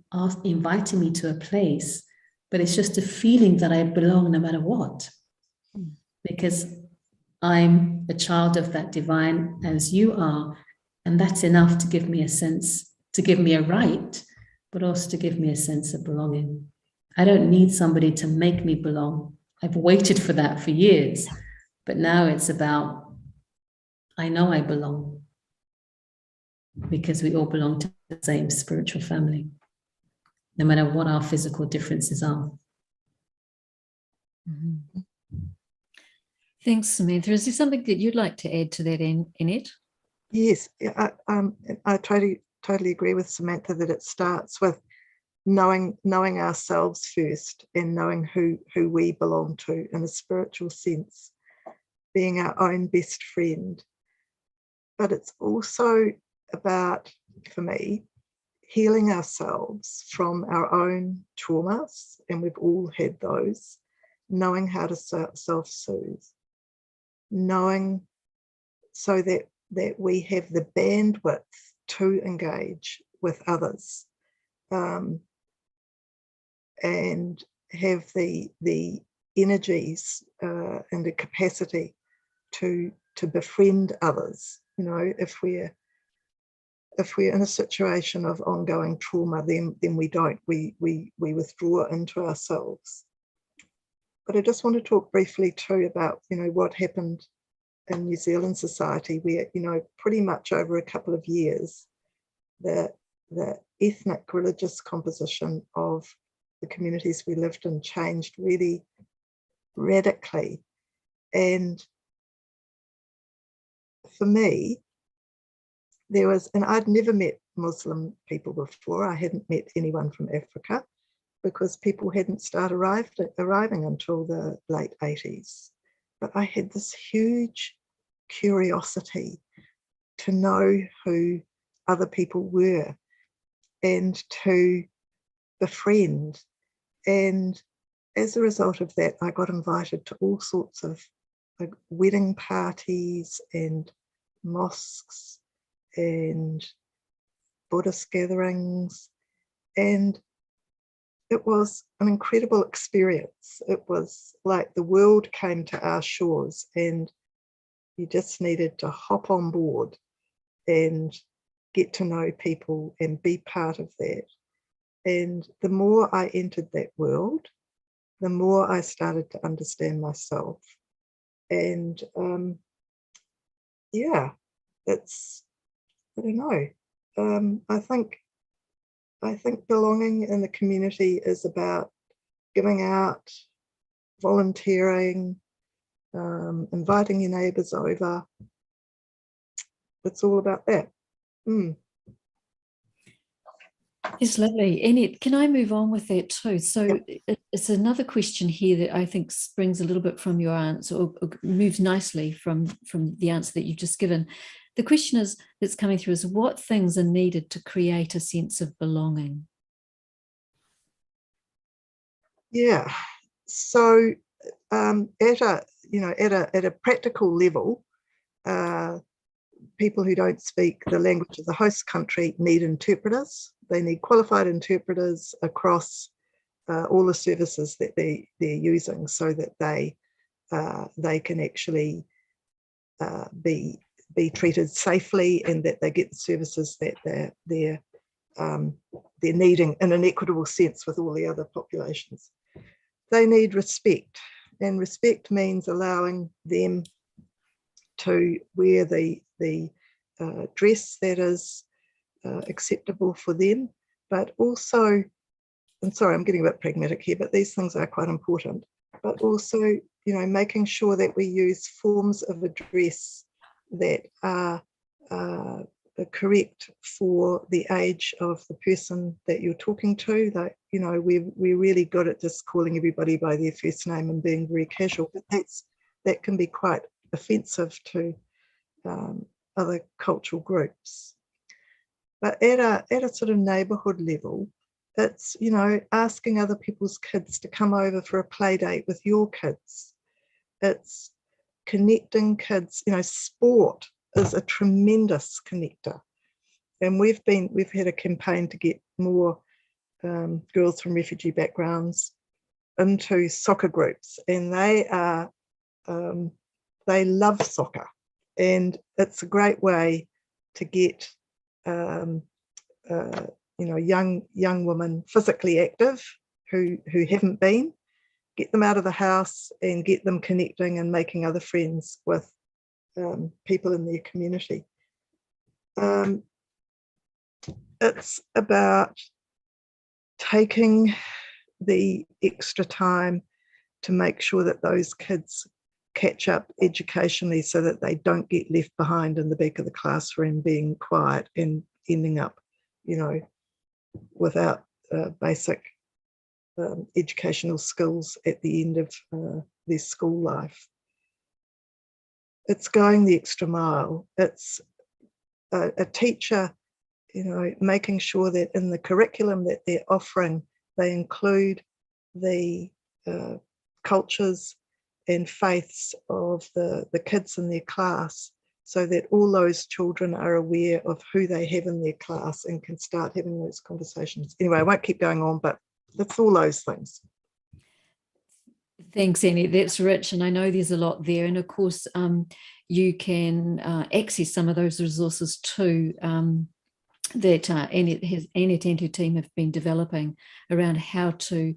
inviting me to a place, but it's just a feeling that I belong no matter what. Because I'm a child of that divine, as you are, and that's enough to give me a sense, to give me a right, but also to give me a sense of belonging. I don't need somebody to make me belong. I've waited for that for years, but now it's about, I know I belong, because we all belong to the same spiritual family, no matter what our physical differences are. Mm-hmm. Thanks, Samantha. Is there something that you'd like to add to that, Annette? Yes, I totally agree with Samantha that it starts with knowing ourselves first and knowing who we belong to in a spiritual sense, being our own best friend. But it's also about, for me, healing ourselves from our own traumas, and we've all had those, knowing how to self-soothe, knowing so that we have the bandwidth to engage with others, and have the energies and the capacity to befriend others. You know, if we're in a situation of ongoing trauma, then we don't. We withdraw into ourselves. But I just want to talk briefly too about, you know, what happened in New Zealand society, where, you know, pretty much over a couple of years, the ethnic religious composition of the communities we lived in changed really radically. And for me, there was, and I'd never met Muslim people before. I hadn't met anyone from Africa because people hadn't started arriving until the late 80s. But I had this huge curiosity to know who other people were and to befriend. And as a result of that, I got invited to all sorts of like wedding parties and mosques and Buddhist gatherings, and it was an incredible experience. It was like the world came to our shores and you just needed to hop on board and get to know people and be part of that. And the more I entered that world, the more I started to understand myself. And yeah, it's, I don't know. I think belonging in the community is about giving out, volunteering, inviting your neighbours over. It's all about that. It's lovely. Annette, can I move on with that too? So it's another question here that I think springs a little bit from your answer, or moves nicely from the answer that you've just given. The question that's coming through is, what things are needed to create a sense of belonging? Yeah. So at a practical level, people who don't speak the language of the host country need interpreters. They need qualified interpreters across all the services that they're using, so that they can actually be treated safely, and that they get the services that they're needing in an equitable sense with all the other populations. They need respect, and respect means allowing them to wear the dress that is acceptable for them, but also, and sorry, I'm getting a bit pragmatic here, but these things are quite important, but also, you know, making sure that we use forms of address that are correct for the age of the person that you're talking to. That, you know, we're really good at just calling everybody by their first name and being very casual, but that can be quite offensive to other cultural groups. But at a sort of neighbourhood level, it's, you know, asking other people's kids to come over for a play date with your kids. It's connecting kids. You know, sport is a tremendous connector, and we've had a campaign to get more girls from refugee backgrounds into soccer groups, and they love soccer, and it's a great way to get you know, young women physically active who haven't been, get them out of the house and get them connecting and making other friends with people in their community. It's about taking the extra time to make sure that those kids catch up educationally so that they don't get left behind in the back of the classroom being quiet and ending up, without basic educational skills at the end of their school life. It's going the extra mile. It's a teacher, making sure that in the curriculum that they're offering, they include the cultures and faiths of the kids in their class, so that all those children are aware of who they have in their class and can start having those conversations. Anyway, I won't keep going on, but it's all those things. Thanks, Annette. That's rich, and I know there's a lot there. And of course, you can access some of those resources too that Annette and her team have been developing around how to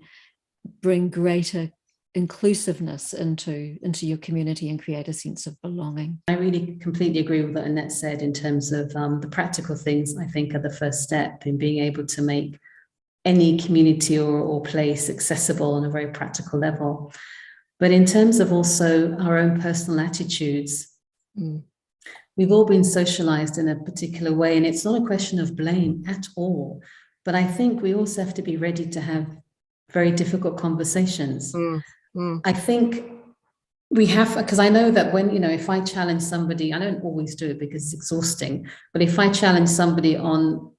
bring greater inclusiveness into your community and create a sense of belonging. I really completely agree with what Annette said in terms of the practical things. I think are the first step in being able to make any community or place accessible on a very practical level. But in terms of also our own personal attitudes, we've all been socialized in a particular way, and it's not a question of blame at all. But I think we also have to be ready to have very difficult conversations. I think we have, because I know that when, if I challenge somebody, I don't always do it because it's exhausting, but if I challenge somebody on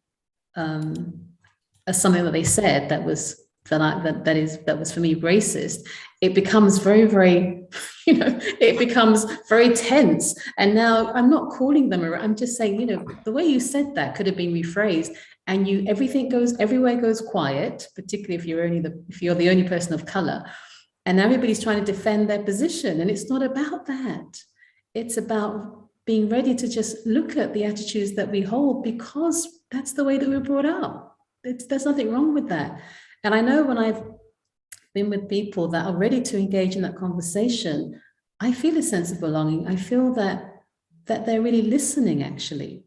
something that they said that was for me racist, it becomes very, very, it becomes very tense. And now I'm not calling them, I'm just saying, the way you said that could have been rephrased, and everywhere goes quiet, particularly if you're the only person of color, and everybody's trying to defend their position. And it's not about that. It's about being ready to just look at the attitudes that we hold, because that's the way that we were brought up. There's nothing wrong with that. And I know when I've been with people that are ready to engage in that conversation, I feel a sense of belonging. I feel that they're really listening, actually.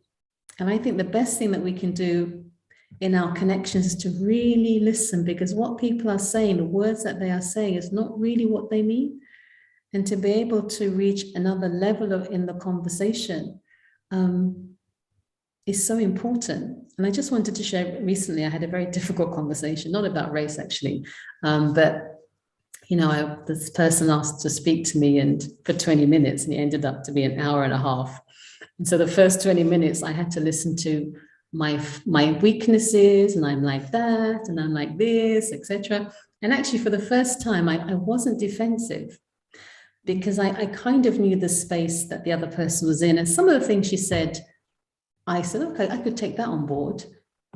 And I think the best thing that we can do in our connections is to really listen, because what people are saying, the words that they are saying, is not really what they mean. And to be able to reach another level in the conversation is so important. And I just wanted to share, recently I had a very difficult conversation, not about race actually, but this person asked to speak to me and for 20 minutes, and it ended up to be an hour and a half. And so the first 20 minutes I had to listen to my weaknesses, and I'm like that, and I'm like this, etc. And actually for the first time, I wasn't defensive, because I kind of knew the space that the other person was in. And some of the things she said, I said, okay, I could take that on board.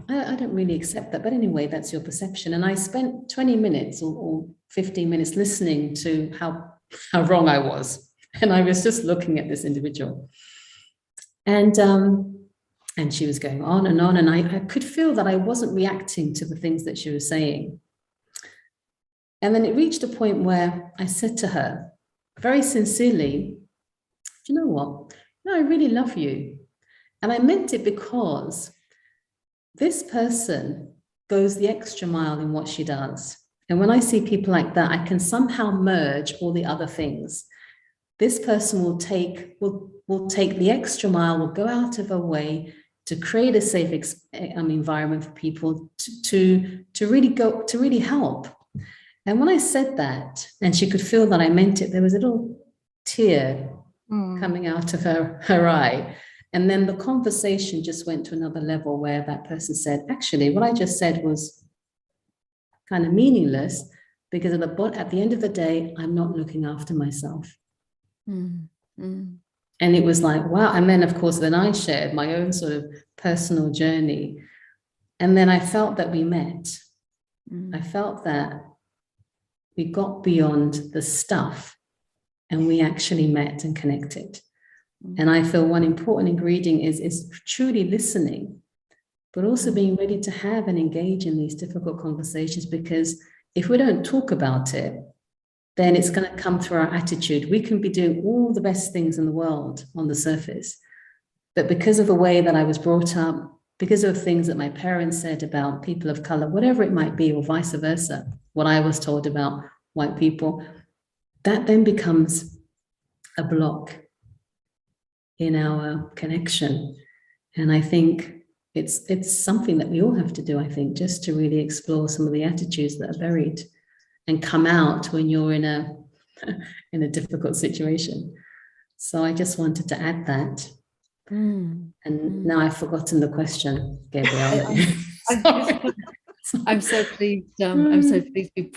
I don't really accept that, but anyway, that's your perception. And I spent 20 minutes or 15 minutes listening to how wrong I was. And I was just looking at this individual. And she was going on, and I could feel that I wasn't reacting to the things that she was saying. And then it reached a point where I said to her, very sincerely, do you know what? No, I really love you. And I meant it because this person goes the extra mile in what she does. And when I see people like that, I can somehow merge all the other things. This person will take the extra mile, will go out of her way to create a safe environment for people to really help. And when I said that, and she could feel that I meant it, there was a little tear coming out of her eye. And then the conversation just went to another level, where that person said, actually, what I just said was kind of meaningless, because at the end of the day, I'm not looking after myself. And it was like, wow. And then, of course, then I shared my own sort of personal journey. And then I felt that we met. I felt that we got beyond the stuff and we actually met and connected. And I feel one important ingredient is truly listening, but also being ready to have and engage in these difficult conversations, because if we don't talk about it, then it's going to come through our attitude. We can be doing all the best things in the world on the surface, but because of the way that I was brought up, because of things that my parents said about people of color, whatever it might be, or vice versa, what I was told about white people, that then becomes a block in our connection. And I think it's something that we all have to do, I think, just to really explore some of the attitudes that are buried and come out when you're in a in a difficult situation. So I just wanted to add that. And now I've forgotten the question, Gabrielle. I'm so pleased. I'm so pleased we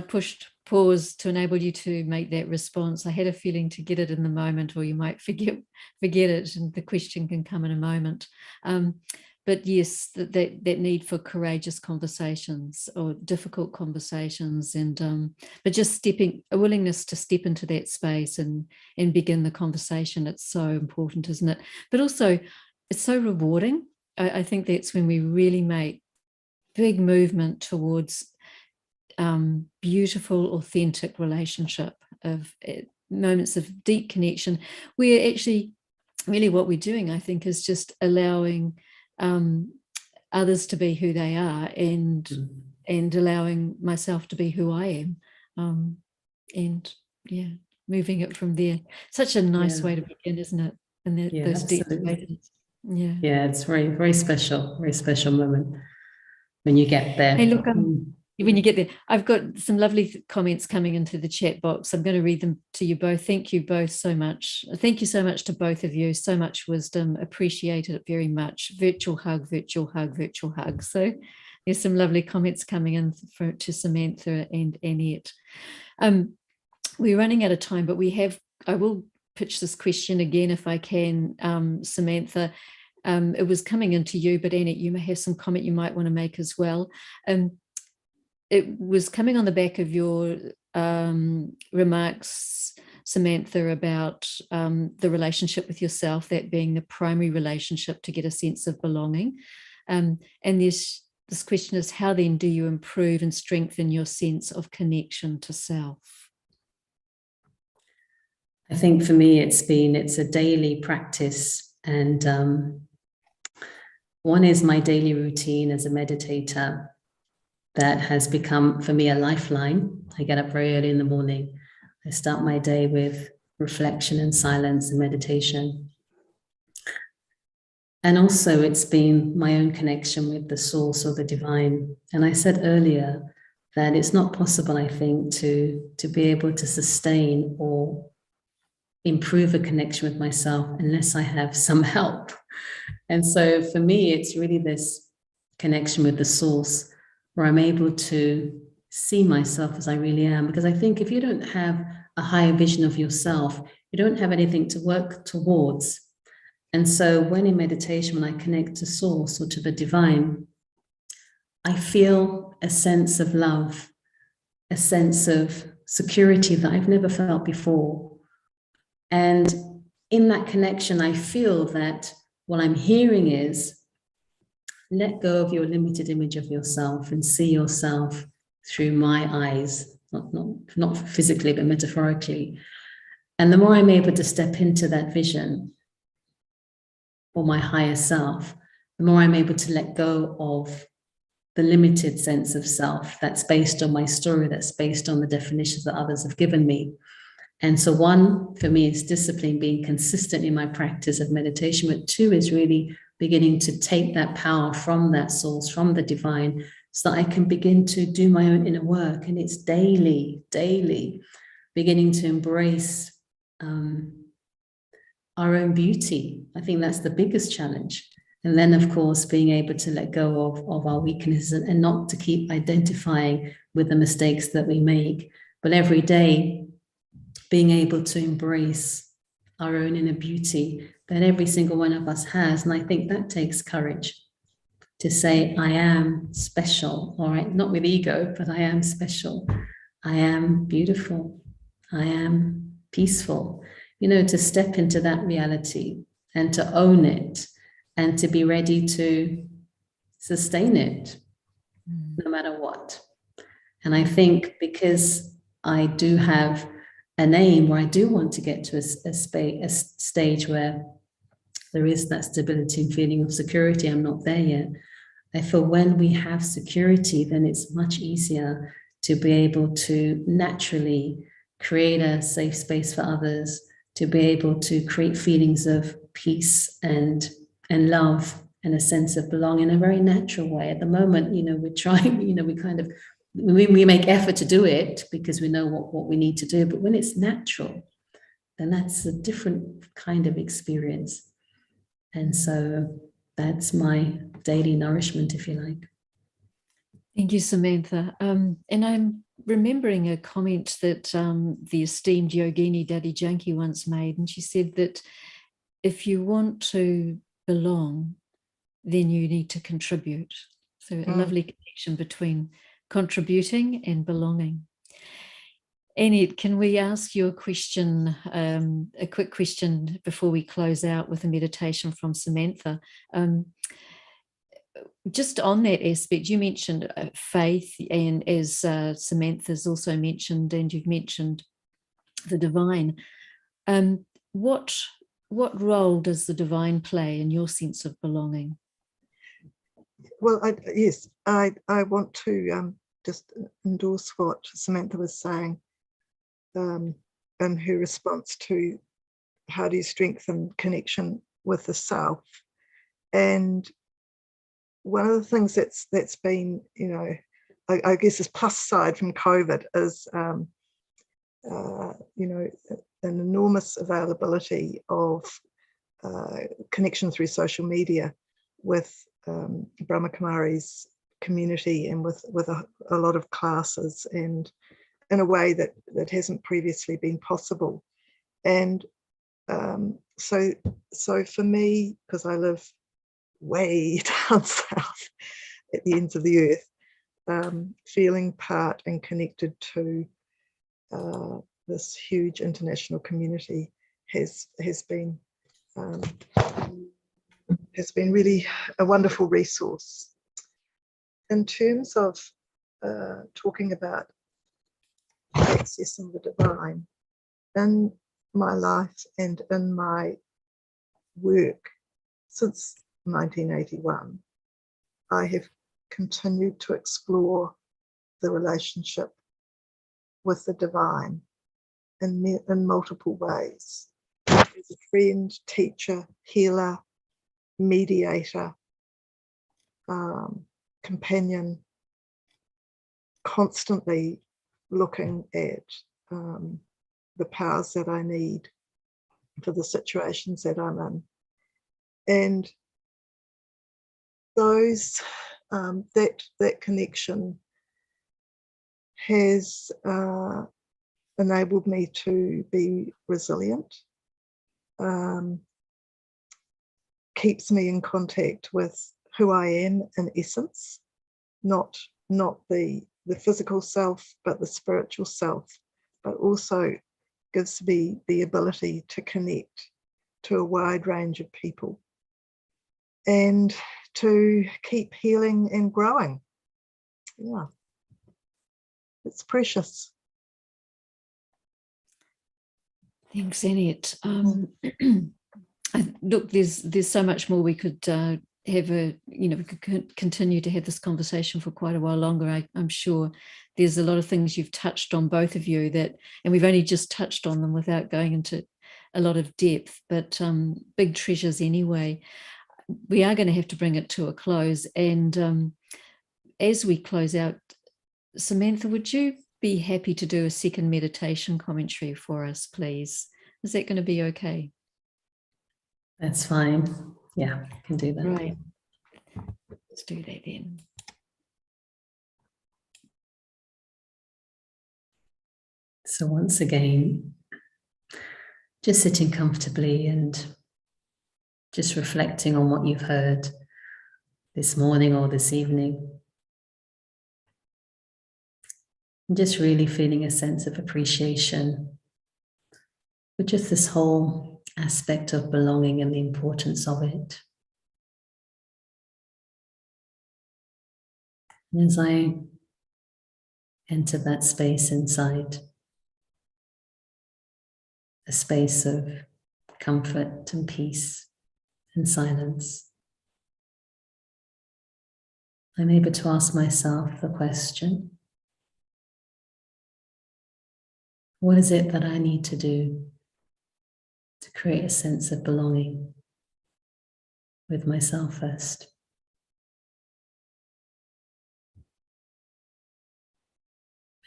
pushed pause to enable you to make that response. I had a feeling to get it in the moment, or you might forget it, and the question can come in a moment. But yes, that need for courageous conversations or difficult conversations, and but just a willingness to step into that space and begin the conversation. It's so important, isn't it? But also, it's so rewarding. I think that's when we really make big movement towards beautiful, authentic relationship, of moments of deep connection, where actually really what we're doing, I think, is just allowing others to be who they are, and allowing myself to be who I am, and yeah, moving it from there. Such a nice way to begin, isn't it? And those deep spaces. Yeah, it's very, very special moment when you get there. Hey, look, when you get there, I've got some lovely comments coming into the chat box. I'm going to read them to you both. Thank you both so much. Thank you so much to both of you. So much wisdom. Appreciate it very much. Virtual hug, virtual hug, virtual hug. So there's some lovely comments coming in to Samantha and Annette. We're running out of time, but I will pitch this question again if I can, Samantha. It was coming into you, but Annette, you may have some comment you might want to make as well. It was coming on the back of your remarks, Samantha, about the relationship with yourself, that being the primary relationship to get a sense of belonging. And this question is, how then do you improve and strengthen your sense of connection to self? I think for me, it's a daily practice. And one is my daily routine as a meditator that has become, for me, a lifeline. I get up very early in the morning. I start my day with reflection and silence and meditation. And also it's been my own connection with the source or the divine. And I said earlier that it's not possible, I think, to be able to sustain or improve a connection with myself unless I have some help. And so for me, it's really this connection with the source, where I'm able to see myself as I really am. Because I think if you don't have a higher vision of yourself, you don't have anything to work towards. And so when in meditation, when I connect to source or to the divine, I feel a sense of love, a sense of security that I've never felt before. And in that connection, I feel that what I'm hearing is, let go of your limited image of yourself and see yourself through my eyes, not physically, but metaphorically. And the more I'm able to step into that vision, or my higher self, the more I'm able to let go of the limited sense of self that's based on my story, that's based on the definitions that others have given me. And so one, for me, is discipline, being consistent in my practice of meditation. But two is really beginning to take that power from that source, from the divine, so that I can begin to do my own inner work. And it's daily, beginning to embrace our own beauty. I think that's the biggest challenge. And then, of course, being able to let go of our weaknesses and not to keep identifying with the mistakes that we make, but every day being able to embrace our own inner beauty that every single one of us has. And I think that takes courage to say, I am special, all right? Not with ego, but I am special. I am beautiful. I am peaceful. You know, to step into that reality and to own it and to be ready to sustain it no matter what. And I think because I do have an aim where I do want to get to a stage where there is that stability and feeling of security, I'm not there yet. I feel when we have security, then it's much easier to be able to naturally create a safe space for others, to be able to create feelings of peace and love and a sense of belonging in a very natural way. At the moment, we're trying, we make effort to do it because we know what we need to do. But when it's natural, then that's a different kind of experience. And so that's my daily nourishment, if you like. Thank you, Samantha. And I'm remembering a comment that the esteemed yogini Daddy Janki once made, and she said that if you want to belong, then you need to contribute. So a lovely connection between contributing and belonging. Annette, can we ask you a question, a quick question before we close out with a meditation from Samantha? Just on that aspect, you mentioned faith, and as Samantha's also mentioned, and you've mentioned the divine. What role does the divine play in your sense of belonging? Well, I want to just endorse what Samantha was saying in her response to how do you strengthen connection with the self. And one of the things that's been, I guess this plus side from COVID is, an enormous availability of connection through social media with Brahma Kumari's community and with a lot of classes, and in a way that hasn't previously been possible. And so for me, because I live way down south at the ends of the earth, feeling part and connected to this huge international community has been really a wonderful resource. In terms of talking about accessing the divine in my life and in my work since 1981, I have continued to explore the relationship with the divine in multiple ways. As a friend, teacher, healer, mediator, companion, constantly looking at the powers that I need for the situations that I'm in. And those that connection has enabled me to be resilient, keeps me in contact with who I am in essence, not the physical self, but the spiritual self, but also gives me the ability to connect to a wide range of people and to keep healing and growing. Yeah, it's precious. Thanks, Annette. Look, there's so much more we could we could continue to have this conversation for quite a while longer. I'm sure there's a lot of things you've touched on, both of you, and we've only just touched on them without going into a lot of depth, but big treasures anyway. We are going to have to bring it to a close. And as we close out, Samantha, would you be happy to do a second meditation commentary for us, please? Is that going to be okay? That's fine. Yeah, I can do that. Right. Let's do that then. So once again, just sitting comfortably and just reflecting on what you've heard this morning or this evening. And just really feeling a sense of appreciation for just this whole aspect of belonging and the importance of it. And as I enter that space inside, a space of comfort and peace and silence, I'm able to ask myself the question, what is it that I need to do to create a sense of belonging with myself first.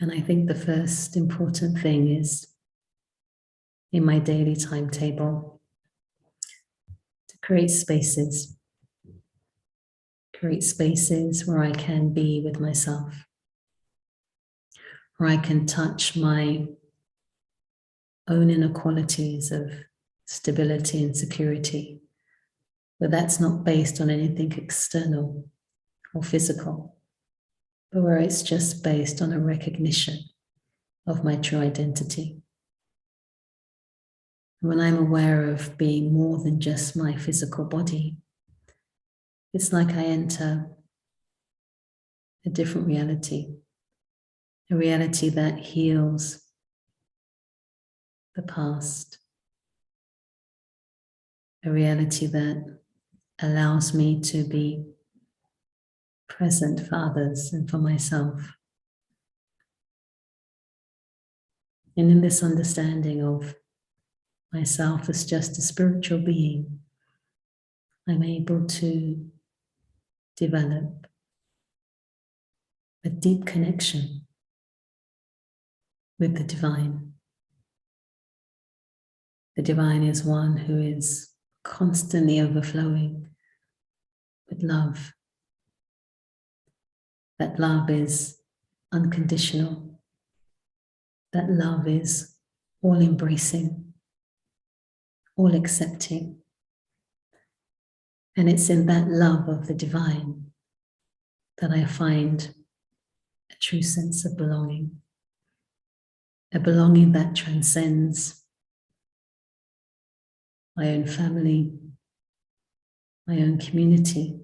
And I think the first important thing is, in my daily timetable, to create spaces where I can be with myself, where I can touch my own inner qualities of stability and security, but that's not based on anything external or physical, but where it's just based on a recognition of my true identity. When I'm aware of being more than just my physical body, it's like I enter a different reality, a reality that heals the past, a reality that allows me to be present for others and for myself. And in this understanding of myself as just a spiritual being, I'm able to develop a deep connection with the divine. The divine is one who is constantly overflowing with love. That love is unconditional. That love is all-embracing, all-accepting. And it's in that love of the divine that I find a true sense of belonging. A belonging that transcends my own family, my own community.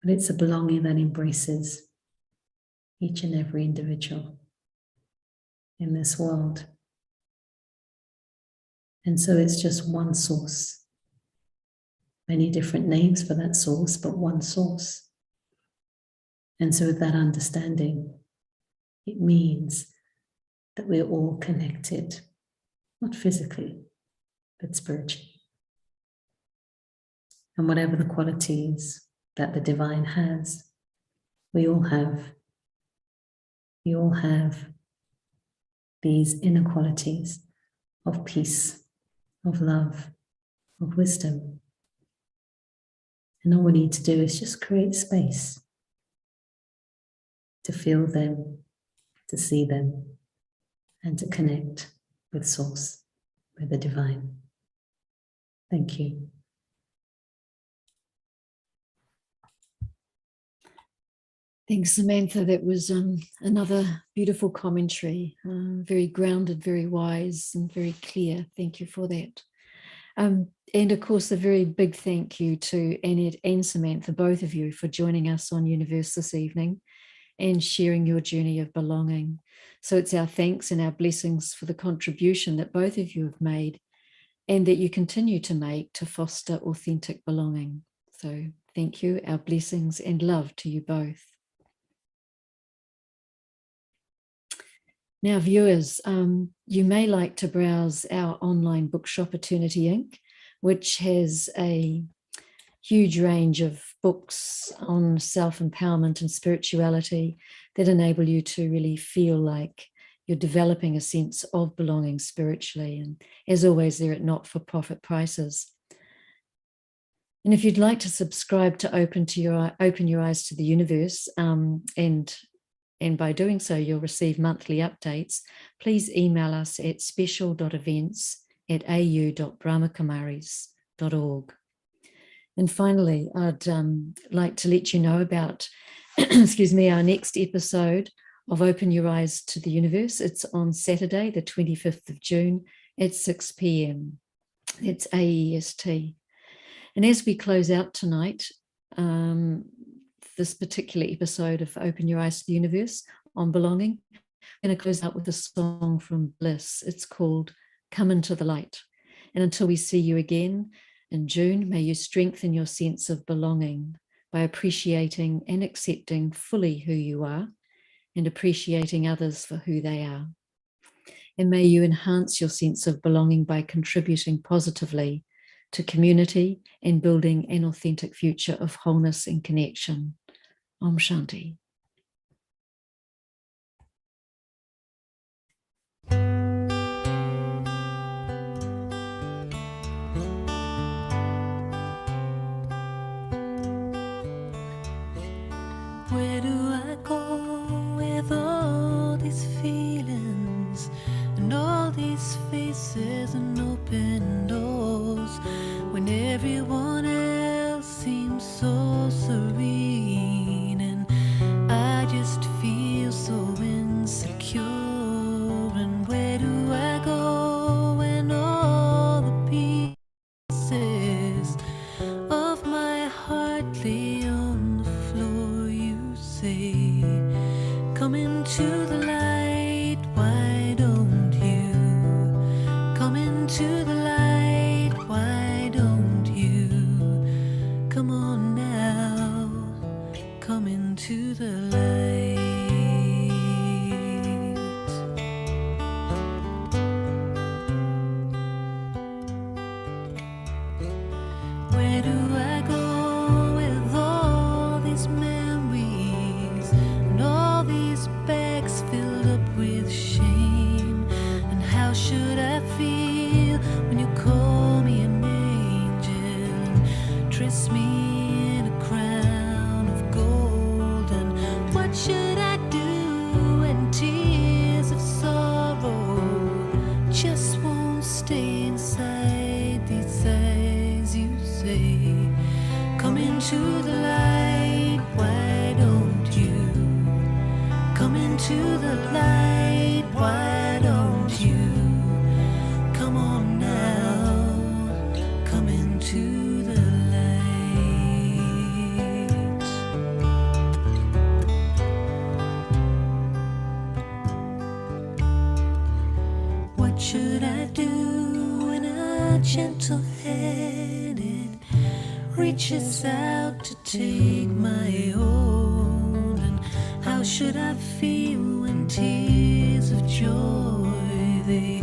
But it's a belonging that embraces each and every individual in this world. And so it's just one source. Many different names for that source, but one source. And so with that understanding, it means that we're all connected, not physically, but spiritually. And whatever the qualities that the divine has, we all have. We all have these inner qualities of peace, of love, of wisdom. And all we need to do is just create space to feel them, to see them, and to connect with Source, with the divine. Thank you. Thanks, Samantha. That was another beautiful commentary, very grounded, very wise, and very clear. Thank you for that. And of course, a very big thank you to Annette and Samantha, both of you, for joining us on Youniverse this evening and sharing your journey of belonging. So it's our thanks and our blessings for the contribution that both of you have made and that you continue to make to foster authentic belonging. So thank you, our blessings and love to you both. Now, viewers, you may like to browse our online bookshop, Eternity Inc., which has a huge range of books on self-empowerment and spirituality that enable you to really feel like you're developing a sense of belonging spiritually. And as always, they're at not-for-profit prices. And if you'd like to subscribe to Open Your Eyes to the Universe, and by doing so, you'll receive monthly updates, please email us at special.events@au.brahmakumaris.org. And finally, I'd like to let you know about, excuse me, our next episode of Open Your Eyes to the Universe. It's on Saturday, the 25th of June at 6 p.m. It's AEST. And as we close out tonight, this particular episode of Open Your Eyes to the Universe on belonging, I'm going to close out with a song from Bliss. It's called Come Into the Light. And until we see you again in June, may you strengthen your sense of belonging by appreciating and accepting fully who you are and appreciating others for who they are. and may you enhance your sense of belonging by contributing positively to community and building an authentic future of wholeness and connection. Om Shanti. Where do I go with all these feelings and all these faces and open doors when everyone else seems so serene and I just feel so insecure? And where do I go when all the pieces of my heart lay on the floor? You say, come into the light, why don't you? Come into the light, why don't you? Come on now, come into the light. Where do I go with all these memories and all these bags filled up with shame? And how should I feel when you call me an angel and dress me in a crown of gold? And what should I do when tears of sorrow just won't stay inside these eyes? You say, come into the light, why don't you? Come into the light, why don't you? Come on now, come into the light. What should I do when a gentle-handed reaches out to take my own? And how should I feel when tears of joy, they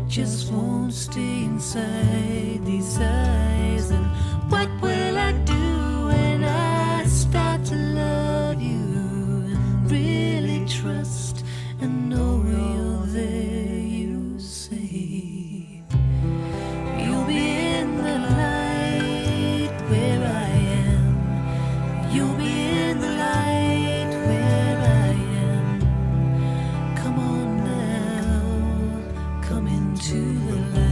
just won't stay inside these eyes? And what will I do when I start to love you and really trust and know you're there? You say, you'll be in the light where I am. You'll be in the light where I am. Come on now, come into the light.